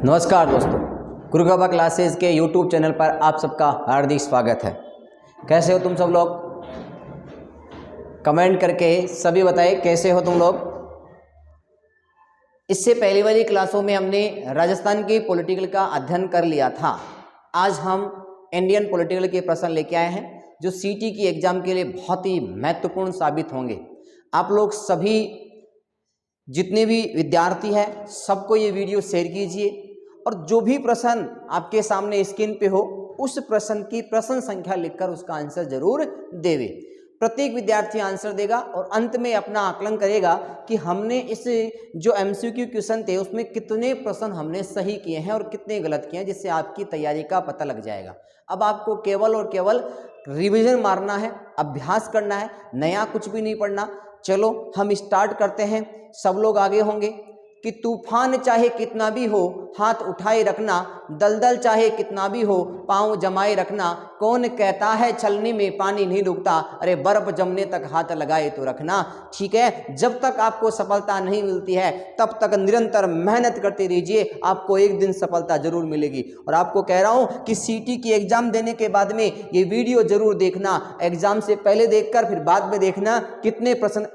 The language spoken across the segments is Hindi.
नमस्कार दोस्तों, गुरु कृपा क्लासेस के YouTube चैनल पर आप सबका हार्दिक स्वागत है। कैसे हो तुम सब लोग? कमेंट करके सभी बताइए कैसे हो तुम लोग। इससे पहली वाली क्लासों में हमने राजस्थान की पॉलिटिकल का अध्ययन कर लिया था। आज हम इंडियन पॉलिटिकल के प्रश्न लेके आए हैं जो सीटी की एग्जाम के लिए बहुत ही महत्वपूर्ण साबित होंगे। आप लोग सभी जितने भी विद्यार्थी हैं सबको ये वीडियो शेयर कीजिए और जो भी प्रश्न आपके सामने स्क्रीन पे हो उस प्रश्न की प्रश्न संख्या लिखकर उसका आंसर जरूर देवे। प्रत्येक विद्यार्थी आंसर देगा और अंत में अपना आकलन करेगा कि हमने इस जो एमसीक्यू क्वेश्चन थे उसमें कितने प्रश्न हमने सही किए हैं और कितने गलत किए हैं, जिससे आपकी तैयारी का पता लग जाएगा। अब आपको केवल और केवल रिवीजन मारना है, अभ्यास करना है, नया कुछ भी नहीं पढ़ना। चलो हम स्टार्ट करते हैं। सब लोग आगे होंगे कि तूफान चाहे कितना भी हो हाथ उठाए रखना, दलदल चाहे कितना भी हो पांव जमाए रखना, कौन कहता है छलनी में पानी नहीं रुकता, अरे बर्फ जमने तक हाथ लगाए तो रखना। ठीक है, जब तक आपको सफलता नहीं मिलती है तब तक निरंतर मेहनत करते रहिए, आपको एक दिन सफलता जरूर मिलेगी। और आपको कह रहा हूं कि सीटी की एग्जाम देने के बाद में ये वीडियो जरूर देखना। एग्जाम से पहले देखकर फिर बाद में देखना कितने प्रश्न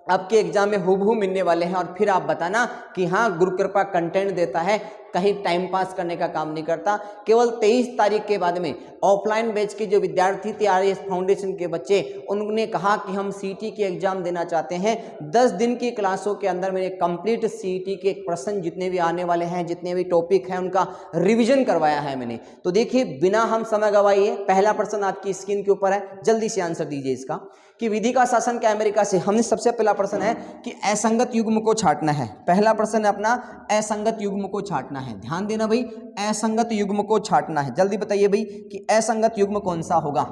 आपके एग्जाम में हुबहू मिलने वाले हैं और फिर आप बताना कि हाँ गुरु कृपा कंटेंट देता है, कहीं टाइम पास करने का काम नहीं करता। केवल 23 तारीख के बाद में ऑफलाइन बैच के जो विद्यार्थी थे आरएस फाउंडेशन के बच्चे, उन्होंने कहा कि हम सीटी की एग्जाम देना चाहते हैं। 10 दिन की क्लासों के अंदर मैंने कंप्लीट सीटी के प्रश्न जितने भी आने वाले हैं, जितने भी टॉपिक हैं, उनका रिविजन करवाया है मैंने। तो देखिए बिना हम समय गवाइए, पहला प्रश्न आपकी स्क्रीन के ऊपर है, जल्दी से आंसर दीजिए इसका कि विधि का शासन क्या अमेरिका से। हमने सबसे पहला प्रश्न है कि असंगत युग्म को छांटना है। पहला प्रश्न है अपना असंगत युग्म को छांटना है। ध्यान देना भाई, असंगत युग्म को छांटना है। जल्दी बताइए भाई कि असंगत युग्म कौन सा होगा।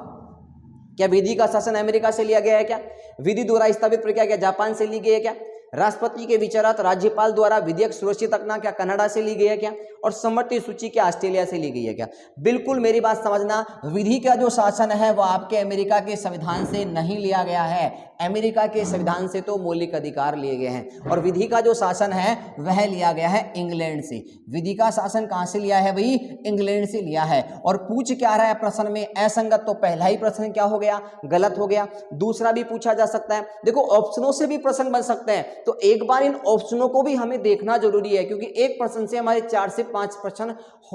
क्या विधि का शासन अमेरिका से लिया गया है? क्या विधि द्वारा स्थापित प्रक्रिया क्या जापान से ली गई है? क्या राष्ट्रपति के विचारात राज्यपाल द्वारा विधेयक सुरक्षित रखना क्या कनाडा से ली गई है? क्या और समवर्ती सूची क्या ऑस्ट्रेलिया से ली गई है? क्या बिल्कुल मेरी बात समझना, विधि का जो शासन है वो आपके अमेरिका के संविधान से नहीं लिया गया है। अमेरिका के संविधान से तो मौलिक अधिकार लिए गए हैं और विधि का जो शासन है वह लिया गया है इंग्लैंड से। विधि का शासन कहां से लिया है भाई? इंग्लैंड से लिया है। और पूछ क्या रहा है प्रश्न में? असंगत। तो पहला ही प्रश्न क्या हो गया? गलत हो गया। दूसरा भी पूछा जा सकता है। देखो ऑप्शनों से भी प्रश्न बन सकते हैं, तो एक बार इन ऑप्शनों को भी हमें देखना जरूरी है, क्योंकि एक प्रश्न से हमारे 4 से 5 प्रश्न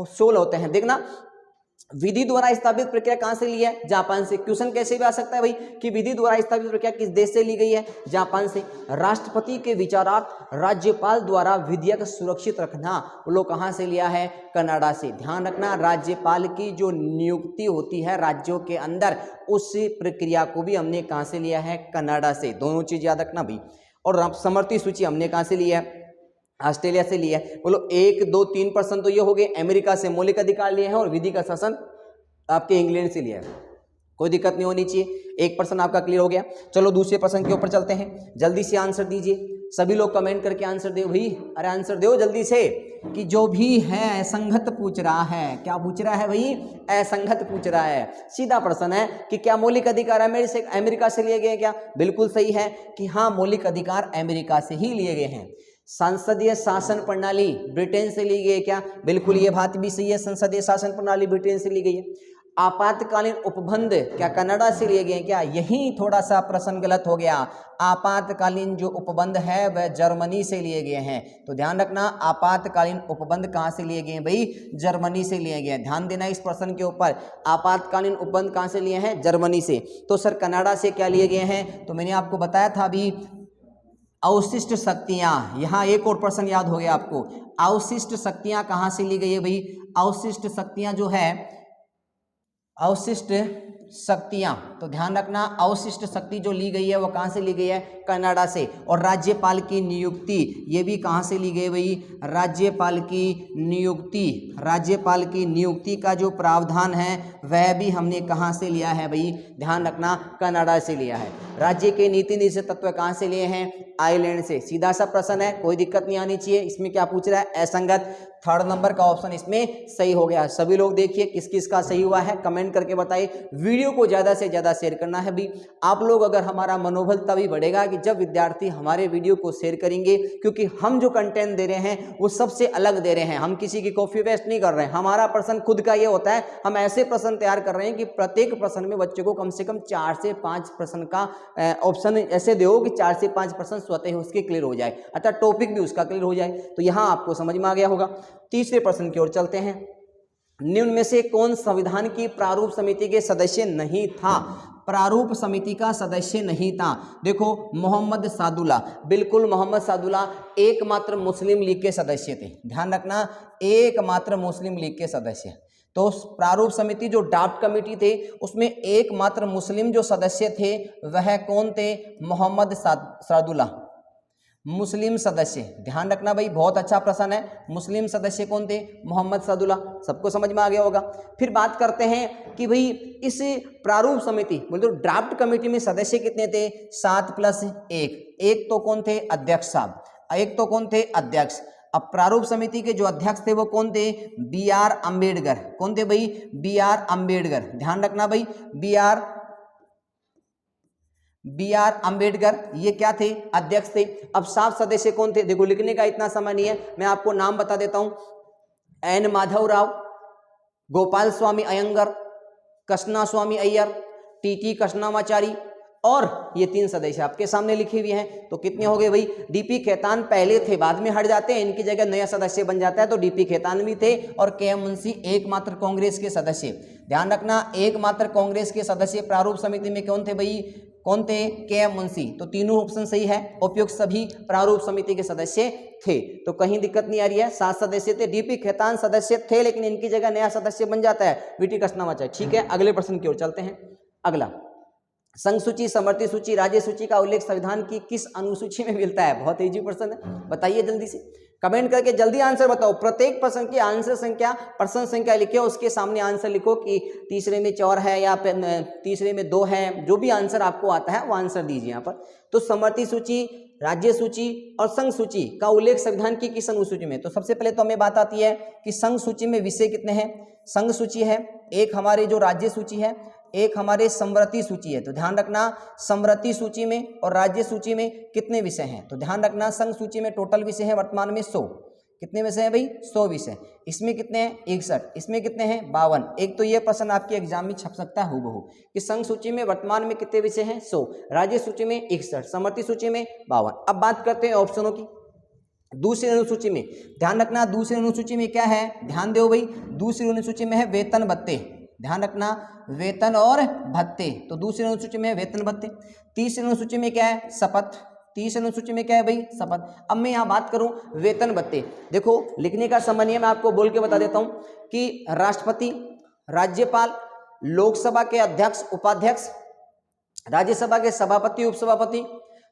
सोल्व होते हैं। देखना, विधि द्वारा स्थापित प्रक्रिया कहां से ली है? जापान से। क्वेश्चन कैसे भी आ सकता है भाई कि विधि द्वारा स्थापित प्रक्रिया किस देश से ली गई है? जापान से। राष्ट्रपति के विचारार्थ राज्यपाल द्वारा विधेयक सुरक्षित रखना, वो लोग कहां से लिया है? कनाडा से। ध्यान रखना, राज्यपाल की जो नियुक्ति होती है राज्यों के अंदर, उस प्रक्रिया को भी हमने कहां से लिया है? कनाडा से। दोनों चीज याद रखना भाई। और समवर्ती सूची हमने कहां से ली है? ऑस्ट्रेलिया से लिया है। बोलो 1 2 3 प्रश्न तो ये हो गए अमेरिका से मौलिक अधिकार लिए हैं और विधि का शासन आपके इंग्लैंड से लिया है। कोई दिक्कत नहीं होनी चाहिए। एक प्रश्न आपका क्लियर हो गया। चलो दूसरे प्रश्न के ऊपर चलते हैं। जल्दी से आंसर दीजिए। सभी लोग कमेंट करके आंसर दो भाई। अरे आंसर दो जल्दी से कि जो भी है असंगत पूछ रहा है। क्या पूछ रहा है भाई? असंगत पूछ रहा है। सीधा प्रश्न है कि क्या मौलिक अधिकार अमेरिका से लिए गए? क्या बिल्कुल सही है कि हाँ मौलिक अधिकार अमेरिका से ही लिए गए हैं। संसदीय शासन प्रणाली ब्रिटेन से ली गई है। क्या बिल्कुल ये बात भी सही है, संसदीय शासन प्रणाली ब्रिटेन से ली गई है। आपातकालीन उपबंध क्या कनाडा से लिए गए हैं? क्या यही थोड़ा सा प्रश्न गलत हो गया। आपातकालीन जो उपबंध है वह जर्मनी से लिए गए हैं। तो ध्यान रखना, आपातकालीन उपबंध कहां से लिए गए हैं भाई? जर्मनी से लिए गए हैं। ध्यान देना इस प्रश्न के ऊपर, आपातकालीन उपबंध कहां से लिए हैं? जर्मनी से। तो सर कनाडा से क्या लिए गए हैं? तो मैंने आपको बताया था अभी अवशिष्ट शक्तियां। यहां एक और प्रश्न याद हो गया आपको, अवशिष्ट शक्तियां कहां से ली गई है भाई? अवशिष्ट शक्तियां जो है, अवशिष्ट शक्तियां, तो ध्यान रखना अवशिष्ट शक्ति जो ली गई है वो कहां से ली गई है? कनाडा से। और राज्यपाल की नियुक्ति ये भी कहां से ली गई भाई? राज्यपाल की नियुक्ति, राज्यपाल की नियुक्ति का जो प्रावधान है वह भी हमने कहां से लिया है भाई? ध्यान रखना कनाडा से लिया है। राज्य के नीति निषेध तत्व कहां से लिए हैं? आइलैंड से। सीधा सा प्रश्न है, कोई दिक्कत नहीं आनी चाहिए। इसमें क्या पूछ रहा है? असंगत। थर्ड नंबर का ऑप्शन इसमें सही हो गया। सभी लोग देखिए किस किस का सही हुआ है, कमेंट करके बताइए। वीडियो को ज़्यादा से ज़्यादा शेयर करना है भी। आप लोग अगर, हमारा मनोबल तभी बढ़ेगा कि जब विद्यार्थी हमारे वीडियो को शेयर करेंगे, क्योंकि हम जो कंटेंट दे रहे हैं वो सबसे अलग दे रहे हैं। हम किसी की कॉपी पेस्ट नहीं कर रहे हैं। हमारा प्रश्न खुद का ये होता है, हम ऐसे प्रश्न तैयार कर रहे हैं कि प्रत्येक प्रश्न में बच्चे को कम से कम 4 से 5 प्रश्न का ऑप्शन ऐसे दो कि 4 से 5 प्रश्न स्वतः उसके क्लियर हो जाए, अतः टॉपिक भी उसका क्लियर हो जाए। तो यहाँ आपको समझ में आ गया होगा। तीसरे प्रश्न की ओर चलते हैं। निम्न में से कौन संविधान की प्रारूप समिति के सदस्य नहीं था? प्रारूप समिति का सदस्य नहीं था। देखो, मोहम्मद सादुल्ला, बिल्कुल मोहम्मद सादुल्ला एकमात्र मुस्लिम लीग के सदस्य थे। ध्यान रखना, एकमात्र मुस्लिम लीग के सदस्य। तो प्रारूप समिति जो ड्राफ्ट कमेटी थे उसमें एकमात्र मुस्लिम जो सदस्य थे वह कौन थे? मोहम्मद सादुल्ला, मुस्लिम सदस्य। ध्यान रखना भाई, बहुत अच्छा प्रश्न है। मुस्लिम सदस्य कौन थे? मोहम्मद सादुल्ला। सबको समझ में आ गया होगा। फिर बात करते हैं कि भाई इस प्रारूप समिति, बोल दो ड्राफ्ट कमेटी में सदस्य कितने थे? 7 + 1। एक तो कौन थे? अध्यक्ष साहब। एक तो कौन थे? अध्यक्ष। अब प्रारूप समिति के जो अध्यक्ष थे वो कौन थे? BR अम्बेडकर। कौन थे भाई? BR अम्बेडकर। ध्यान रखना भाई, BR अम्बेडकर ये क्या थे? अध्यक्ष थे। अब 7 सदस्य कौन थे? देखो, लिखने का इतना समय नहीं है, मैं आपको नाम बता देता हूं। N माधव राव, गोपाल स्वामी अयंगर, कृष्णा स्वामी अय्यर, TT कृष्णामाचारी, और ये 3 सदस्य आपके सामने लिखे हुए हैं। तो कितने हो गए भाई? DP खेतान पहले थे, बाद में हट जाते हैं, इनकी जगह नया सदस्य बन जाता है। तो DP खेतान भी थे और KM मुंशी एकमात्र कांग्रेस के सदस्य। ध्यान रखना, एकमात्र कांग्रेस के सदस्य प्रारूप समिति में कौन थे भाई? कौन थे? KM मुंशी। तो तीनों ऑप्शन सही है। उपयुक्त सभी प्रारूप समिति के सदस्य थे, तो कहीं दिक्कत नहीं आ रही है। 7 सदस्य थे। DP खेतान सदस्य थे, लेकिन इनकी जगह नया सदस्य बन जाता है VT कृष्णामाचारी। ठीक है, अगले प्रश्न की ओर चलते हैं। अगला, संघ सूची, समवर्ती सूची, राज्य सूची का उल्लेख संविधान की किस अनुसूची में मिलता है? बहुत इजी प्रश्न है, बताइए जल्दी से, कमेंट करके जल्दी आंसर बताओ। प्रत्येक प्रश्न की आंसर संख्या, प्रश्न संख्या लिखो, उसके सामने आंसर लिखो कि तीसरे में 4 है या तीसरे में 2 है। जो भी आंसर आपको आता है वो आंसर दीजिए यहाँ पर। तो समवर्ती सूची, राज्य सूची और संघ सूची का उल्लेख संविधान की किस अनुसूची में? तो सबसे पहले तो हमें बात आती है कि संघ सूची में विषय कितने हैं। संघ सूची है एक, हमारे जो राज्य सूची है एक, हमारे समवर्ती सूची है। तो ध्यान रखना, समवर्ती सूची में और राज्य सूची में कितने विषय हैं? तो ध्यान रखना, संघ सूची में टोटल विषय है वर्तमान में 100। कितने विषय हैं भाई? 100 विषय। इसमें कितने हैं? 61। इसमें कितने हैं? 52। एक तो ये प्रश्न आपके एग्जाम में छप सकता है हूबहू कि संघ सूची में वर्तमान में कितने विषय हैं? 100, राज्य सूची में 61, समवर्ती सूची में 52। अब बात करते हैं ऑप्शनों की। दूसरी अनुसूची में ध्यान रखना, दूसरी अनुसूची में क्या है? ध्यान दो भाई, दूसरी अनुसूची में है वेतन भत्ते। ध्यान रखना, वेतन और भत्ते। तो दूसरी अनुसूची में है वेतन भत्ते। तीसरी अनुसूची में क्या है? शपथ। तीसरी अनुसूची में क्या है भाई? शपथ। अब मैं यहाँ बात करूं वेतन भत्ते, देखो लिखने का समय नहीं है, मैं आपको बोल के बता देता हूं कि राष्ट्रपति, राज्यपाल, लोकसभा के अध्यक्ष उपाध्यक्ष, राज्यसभा के सभापति उपसभापति,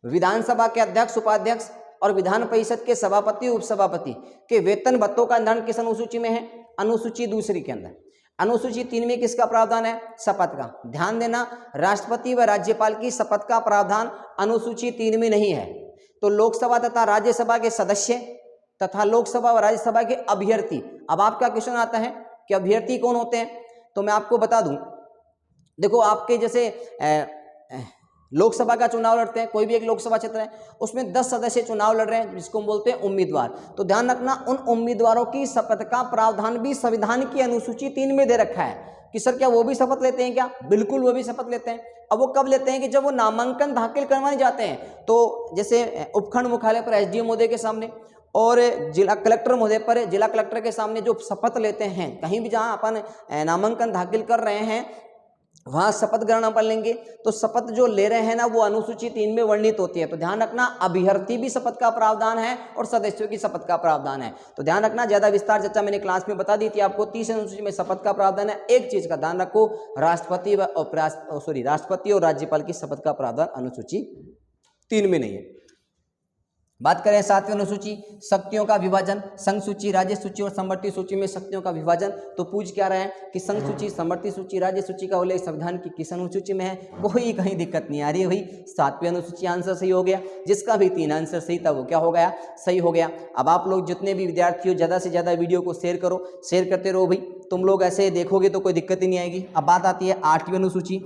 विधानसभा के अध्यक्ष उपाध्यक्ष और विधान परिषद के सभापति उपसभापति के वेतन भत्तों का निर्धारण किस अनुसूची में है? अनुसूची दूसरी के अंदर। अनुसूची 3 में किसका प्रावधान है? शपथ का। ध्यान देना, राष्ट्रपति व राज्यपाल की शपथ का प्रावधान अनुसूची 3 में नहीं है। तो लोकसभा तथा राज्यसभा के सदस्य तथा लोकसभा व राज्यसभा के अभ्यर्थी। अब आपका क्वेश्चन आता है कि अभ्यर्थी कौन होते हैं? तो मैं आपको बता दूं, देखो आपके जैसे लोकसभा का चुनाव लड़ते हैं, कोई भी एक लोकसभा क्षेत्र है, उसमें 10 सदस्य चुनाव लड़ रहे हैं, जिसको हम बोलते हैं उम्मीदवार। तो ध्यान रखना, उन उम्मीदवारों की शपथ का प्रावधान भी संविधान की अनुसूची 3 में दे रखा है कि सर क्या वो भी शपथ लेते हैं क्या? बिल्कुल वो भी शपथ लेते हैं। अब वो कब लेते हैं? कि जब वो नामांकन दाखिल करवाने जाते हैं। तो जैसे उपखंड मुख्यालय पर SDM महोदय के सामने और जिला कलेक्टर महोदय पर जिला कलेक्टर के सामने जो शपथ लेते हैं, कहीं भी जहां अपन नामांकन दाखिल कर रहे हैं वहां शपथ ग्रहण पर लेंगे, तो शपथ जो ले रहे हैं ना वो अनुसूची 3 में वर्णित होती है। तो ध्यान रखना, अभ्यर्थी भी शपथ का प्रावधान है और सदस्यों की शपथ का प्रावधान है। तो ध्यान रखना, ज्यादा विस्तार चर्चा मैंने क्लास में बता दी थी आपको। 30 अनुसूची में शपथ का प्रावधान है। एक चीज का ध्यान रखो, राष्ट्रपति और राज्यपाल की शपथ का प्रावधान अनुसूची 3 में नहीं है। बात करें 7वीं अनुसूची शक्तियों का विभाजन, संघ सूची, राज्य सूची और समवर्ती सूची में शक्तियों का विभाजन, तो पूछ क्या रहा है कि संघ सूची, समवर्ती सूची, राज्य सूची का उल्लेख संविधान की किस अनुसूची में है। कोई कहीं दिक्कत नहीं आ रही है भाई, 7वीं अनुसूची आंसर सही हो गया। जिसका भी 3 आंसर सही था वो क्या हो गया, सही हो गया। अब आप लोग जितने भी विद्यार्थी हो ज़्यादा से ज़्यादा वीडियो को शेयर करो, शेयर करते रहो भाई, तुम लोग ऐसे देखोगे तो कोई दिक्कत ही नहीं आएगी। अब बात आती है 8वीं अनुसूची।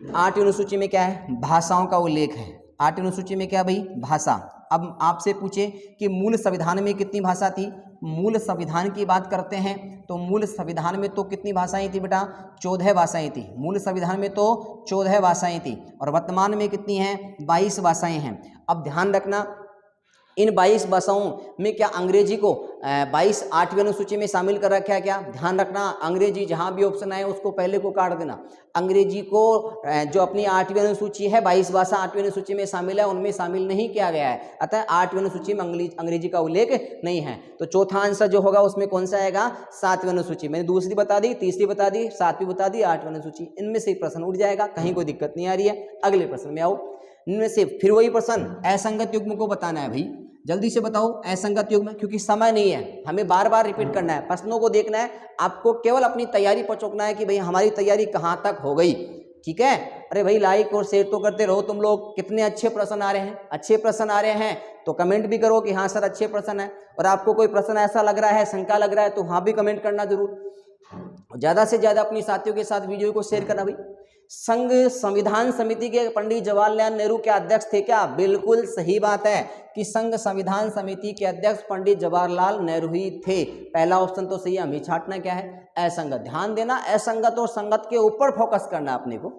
8वीं अनुसूची में क्या है, भाषाओं का उल्लेख है। 8वीं अनुसूची में क्या भाई, भाषा। अब आपसे पूछे कि मूल संविधान में कितनी भाषा थी, मूल संविधान की बात करते हैं तो मूल संविधान में तो कितनी भाषाएं थी बेटा, 14 भाषाएं थी। मूल संविधान में तो 14 भाषाएं थी और वर्तमान में कितनी हैं, 22 भाषाएं हैं। अब ध्यान रखना इन 22 भाषाओं में क्या अंग्रेजी को 22 8वीं अनुसूची में शामिल कर रखा है क्या, ध्यान रखना अंग्रेजी जहां भी ऑप्शन आए उसको पहले को काट देना। अंग्रेजी को जो अपनी 8वीं अनुसूची है 22 भाषा 8वीं अनुसूची में शामिल है उनमें शामिल नहीं किया गया है, अतः 8वीं अनुसूची में अंग्रेजी का उल्लेख नहीं है। तो चौथा आंसर जो होगा उसमें कौन सा आएगा, 7वीं अनुसूची। मैंने दूसरी बता दी, तीसरी बता दी, 7वीं बता दी, 8वीं अनुसूची, इनमें से प्रश्न उठ जाएगा, कहीं कोई दिक्कत नहीं आ रही है। अगले प्रश्न में आओ, इनमें से फिर वही प्रश्न असंगत युग्म को बताना है भाई, जल्दी से बताओ असंगत युग्म, क्योंकि समय नहीं है, हमें बार बार रिपीट करना है, प्रश्नों को देखना है, आपको केवल अपनी तैयारी पर चौंकना है कि भाई हमारी तैयारी कहाँ तक हो गई, ठीक है। अरे भाई लाइक और शेयर तो करते रहो तुम लोग। कितने अच्छे प्रश्न आ रहे हैं, अच्छे प्रश्न आ रहे हैं तो कमेंट भी करो कि हाँ सर अच्छे प्रश्न है, और आपको कोई प्रश्न ऐसा लग रहा है, शंका लग रहा है, तो हाँ भी कमेंट करना जरूर। ज़्यादा से ज़्यादा अपनी साथियों के साथ वीडियो को शेयर करना भाई। संघ संविधान समिति के पंडित जवाहरलाल नेहरू के अध्यक्ष थे क्या, बिल्कुल सही बात है कि संघ संविधान समिति के अध्यक्ष पंडित जवाहरलाल नेहरू ही थे। पहला ऑप्शन तो सही है, हमें छांटना क्या है, असंगत। ध्यान देना, असंगत और संगत के ऊपर फोकस करना अपने को।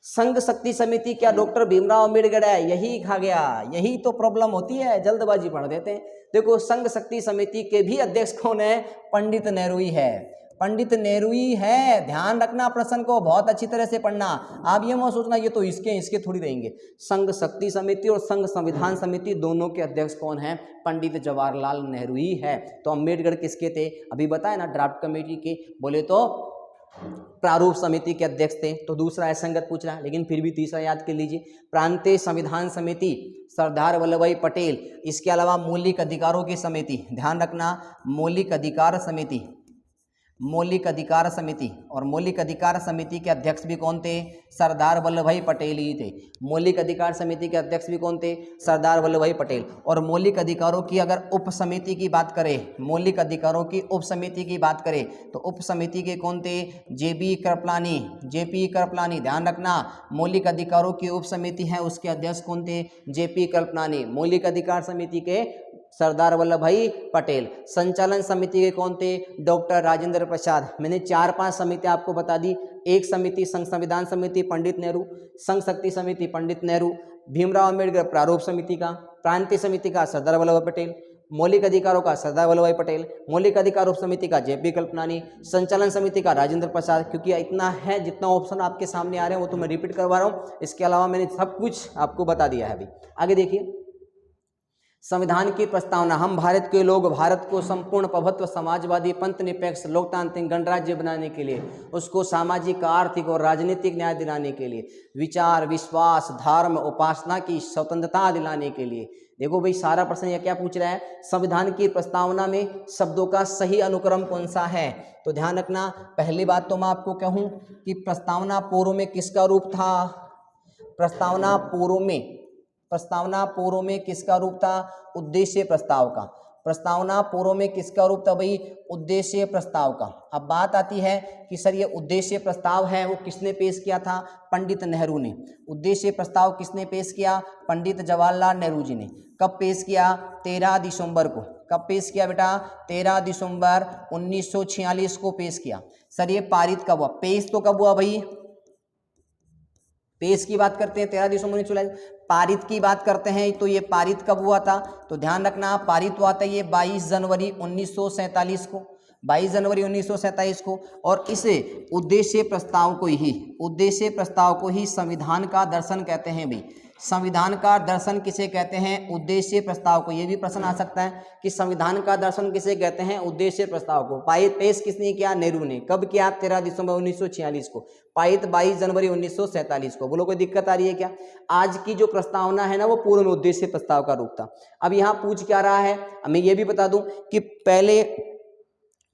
संघ शक्ति समिति क्या डॉक्टर भीमराव अम्बेडकर है, यही खा गया, यही तो प्रॉब्लम होती है, जल्दबाजी पढ़ देते हैं। देखो संघ शक्ति समिति के भी अध्यक्ष कौन है, पंडित नेहरू ही है, पंडित नेहरू ही है। ध्यान रखना, प्रश्न को बहुत अच्छी तरह से पढ़ना। आप ये मत सोचना ये तो इसके थोड़ी रहेंगे। संघ शक्ति समिति और संघ संविधान समिति दोनों के अध्यक्ष कौन है, पंडित जवाहरलाल नेहरू ही है। तो अम्बेडकर किसके थे, अभी बताया ना, ड्राफ्ट कमेटी के, बोले तो प्रारूप समिति के अध्यक्ष थे। तो दूसरा असंगत पूछ रहा है, लेकिन फिर भी तीसरा याद कर लीजिए, प्रांतीय संविधान समिति सरदार वल्लभ भाई पटेल। इसके अलावा मौलिक अधिकारों की समिति, ध्यान रखना मौलिक अधिकार समिति, मौलिक अधिकार समिति, और मौलिक अधिकार समिति के अध्यक्ष भी कौन थे, सरदार वल्लभ भाई पटेल ही थे। मौलिक अधिकार समिति के अध्यक्ष भी कौन थे, सरदार वल्लभ भाई पटेल। और मौलिक अधिकारों की अगर उप समिति की बात करें, मौलिक अधिकारों की उप समिति की बात करें तो उप समिति के कौन थे, जेपी कृपलानी, जेपी कृपलानी। ध्यान रखना, मौलिक अधिकारों की उप समिति है उसके अध्यक्ष कौन थे, जेपी कृपलानी। मौलिक अधिकार समिति के सरदार वल्लभ भाई पटेल। संचालन समिति के कौन थे, डॉक्टर राजेंद्र प्रसाद। मैंने 4-5 समितियां आपको बता दी। एक समिति संघ संविधान समिति पंडित नेहरू, संघ शक्ति समिति पंडित नेहरू, भीमराव अम्बेडकर प्रारूप समिति का, प्रांतीय समिति का सरदार वल्लभ भाई पटेल, मौलिक अधिकारों का सरदार वल्लभ भाई पटेल, मौलिक अधिकार उप समिति का जेपी कृपलानी, संचालन समिति का राजेंद्र प्रसाद। क्योंकि इतना है, जितना ऑप्शन आपके सामने आ रहे हैं वो तो मैं रिपीट करवा रहा हूँ, इसके अलावा मैंने सब कुछ आपको बता दिया है। अभी आगे देखिए, संविधान की प्रस्तावना। हम भारत के लोग भारत को संपूर्ण प्रभुत्व समाजवादी पंथ निरपेक्ष लोकतांत्रिक गणराज्य बनाने के लिए, उसको सामाजिक आर्थिक और राजनीतिक न्याय दिलाने के लिए, विचार विश्वास धर्म उपासना की स्वतंत्रता दिलाने के लिए। देखो भाई सारा प्रश्न यह क्या पूछ रहा है, संविधान की प्रस्तावना में शब्दों का सही अनुक्रम कौन सा है। तो ध्यान रखना, पहली बात तो मैं आपको कहूँ कि प्रस्तावना पूर्व में किसका रूप था, प्रस्तावना पूर्व में किसका रूप था, उद्देश्य प्रस्ताव का। प्रस्तावना पूर्व में किसका रूप था भाई, उद्देश्य प्रस्ताव का। अब बात आती है कि सर ये उद्देश्य प्रस्ताव है वो किसने पेश किया था, पंडित नेहरू ने। उद्देश्य प्रस्ताव किसने पेश किया, पंडित जवाहरलाल नेहरू जी ने। कब पेश किया, 13 दिसंबर को। कब पेश किया बेटा, 13 दिसंबर 1946 को पेश किया। सर ये पारित कब हुआ, पेश तो कब हुआ भाई, पेश की बात करते हैं 13 दिसंबर 1946, पारित की बात करते हैं तो ये पारित कब हुआ था। तो ध्यान रखना, पारित हुआ था ये 22 जनवरी 1947 को, 22 जनवरी 1947 को। और इस उद्देश्य प्रस्ताव को ही संविधान का दर्शन कहते हैं भाई। संविधान का दर्शन किसे कहते हैं? उद्देश्य प्रस्ताव को। ये भी प्रश्न आ सकता है कि संविधान का दर्शन किसे कहते हैं? उद्देश्य प्रस्ताव को। पेश किसने किया? नेहरू ने। कब किया? 13 दिसंबर 1946 को। पारित 22 जनवरी 1947 को। बोलो कोई दिक्कत आ रही है क्या? आज की जो प्रस्तावना है ना वो पूर्व में उद्देश्य प्रस्ताव का रूप था। अब यहाँ पूछ क्या रहा है, मैं ये भी बता दूं कि पहले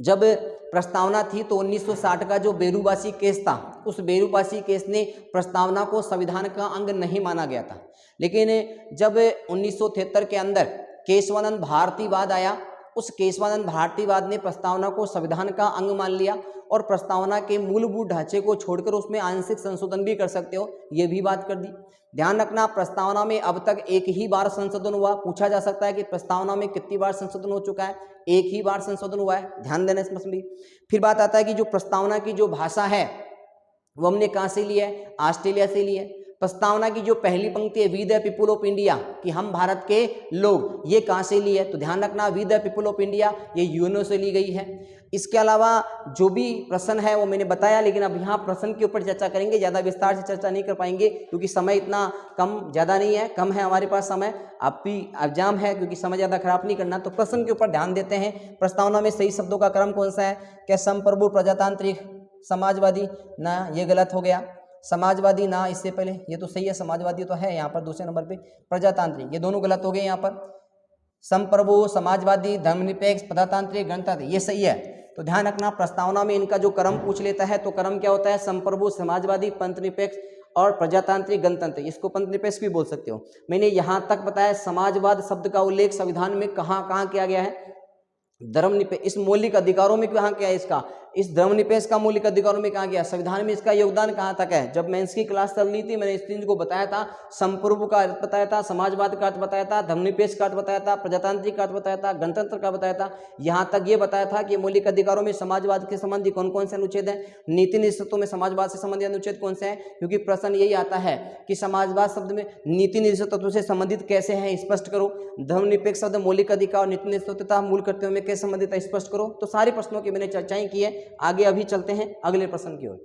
जब प्रस्तावना थी तो 1960 का जो बेरूबासी केस था, उस बेरूबासी केस ने प्रस्तावना को संविधान का अंग नहीं माना गया था। लेकिन जब 1973 के अंदर केशवानंद भारतीवाद आया, उस केशवानंद भारतीवाद ने प्रस्तावना को संविधान का अंग मान लिया और प्रस्तावना के मूलभूत ढांचे को छोड़कर उसमें आंशिक संशोधन भी कर सकते हो, ये भी बात कर दी। ध्यान रखना, प्रस्तावना में अब तक एक ही बार संशोधन हुआ। पूछा जा सकता है कि प्रस्तावना में कितनी बार संशोधन हो चुका है? एक ही बार संशोधन हुआ है, ध्यान देना इसमें भी। फिर बात आता है कि जो प्रस्तावना की जो भाषा है वो हमने कहाँ से लिया है? ऑस्ट्रेलिया से लिया है। प्रस्तावना की जो पहली पंक्ति है we the people of India, कि हम भारत के लोग, ये कहाँ से ली है? तो ध्यान रखना, we the people of India ये यूएनओ से ली गई है। इसके अलावा जो भी प्रश्न है वो मैंने बताया, लेकिन अब यहाँ प्रश्न के ऊपर चर्चा करेंगे, ज़्यादा विस्तार से चर्चा नहीं कर पाएंगे क्योंकि समय इतना ज़्यादा नहीं है, कम है हमारे पास समय। आप भी एग्जाम है, क्योंकि समय ज़्यादा खराब नहीं करना, तो प्रश्न के ऊपर ध्यान देते हैं। प्रस्तावना में सही शब्दों का क्रम कौन सा है? क्या संप्रभु, प्रजातांत्रिक, समाजवादी? ना, ये गलत हो गया। समाजवादी ना, इससे पहले ये तो सही है, समाजवादी तो है यहाँ पर दूसरे नंबर पे। प्रजातांत्रिक, ये दोनों गलत हो गए यहाँ पर। संप्रभु, समाजवादी, धर्मनिरपेक्ष, प्रजातांत्रिक, गणतंत्र, ये सही है। तो ध्यान रखना, प्रस्तावना में इनका जो क्रम पूछ लेता है तो क्रम क्या होता है? संप्रभु, समाजवादी, पंथनिरपेक्ष और प्रजातांत्रिक, गणतंत्र। इसको पंथनिरपेक्ष भी बोल सकते हो। मैंने यहाँ तक बताया समाजवाद शब्द का उल्लेख संविधान में कहाँ कहाँ किया गया है? धर्मनिरपेक्ष, इस मौलिक अधिकारों में कहाँ किया है इसका? इस धर्मनिरपेक्ष का मौलिक अधिकारों में कहाँ गया? संविधान में इसका योगदान कहाँ तक है? जब मेंस की क्लास चल रही थी मैंने इस चीज को बताया था, संप्रभु का अर्थ बताया था, समाजवाद का अर्थ बताया था, धर्मनिरपेक्ष का अर्थ बताया था, प्रजातांत्रिक का अर्थ बताया था, गणतंत्र का बताया था। यहाँ तक ये बताया था कि मौलिक अधिकारों में समाजवाद के संबंधी कौन कौन से अनुच्छेद हैं, नीति निर्देशों में समाजवाद से संबंधित अनुच्छेद कौन से हैं, क्योंकि प्रश्न यही आता है कि समाजवाद शब्द में नीति निर्देशों तत्वों से संबंधित कैसे है, स्पष्ट करो। धर्मनिरपेक्ष शब्द मौलिक अधिकार, नीति निर्देशों तथा मूल कर्तव्यों में कैसे संबंधित है, स्पष्ट करो। तो सारे प्रश्नों की मैंने चर्चाएं की है। आगे अभी चलते हैं अगले प्रश्न की ओर।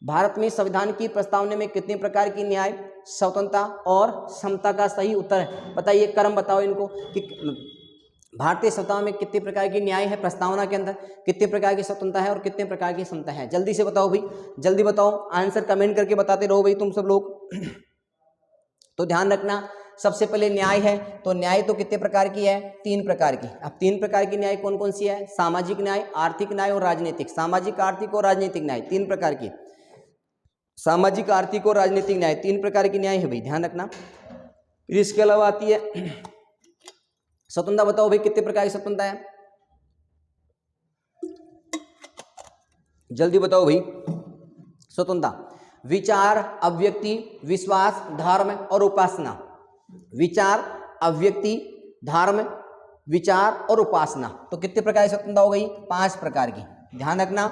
भारत में संविधान की प्रस्तावना में कितने प्रकार की न्याय, स्वतंत्रता और समता का सही उत्तर है? बताइए, क्रम बताओ इनको कि भारतीय संविधान में कितने प्रकार की न्याय है, प्रस्तावना के अंदर कितने प्रकार की स्वतंत्रता है और कितने प्रकार की समता है? जल्दी से बताओ भाई, जल्दी बताओ, आंसर कमेंट करके बताते रहो भाई तुम सब लोग। तो ध्यान रखना, सबसे पहले न्याय है, तो न्याय तो कितने प्रकार की है? 3 प्रकार की। अब 3 प्रकार की न्याय कौन कौन सी है? सामाजिक न्याय, आर्थिक न्याय और राजनीतिक। सामाजिक, आर्थिक और राजनीतिक न्याय 3 प्रकार की। सामाजिक, आर्थिक और राजनीतिक न्याय 3 प्रकार की न्याय है भाई, ध्यान रखना। फिर इसके अलावा आती है स्वतंत्रता। बताओ भाई कितने प्रकार की स्वतंत्रता है? जल्दी बताओ भाई। स्वतंत्रता विचार, अभिव्यक्ति, विश्वास, धर्म और उपासना। विचार, अभिव्यक्ति, धर्म, विचार और उपासना। तो कितने प्रकार की स्वतंत्रता हो गई? 5 प्रकार की। ध्यान रखना,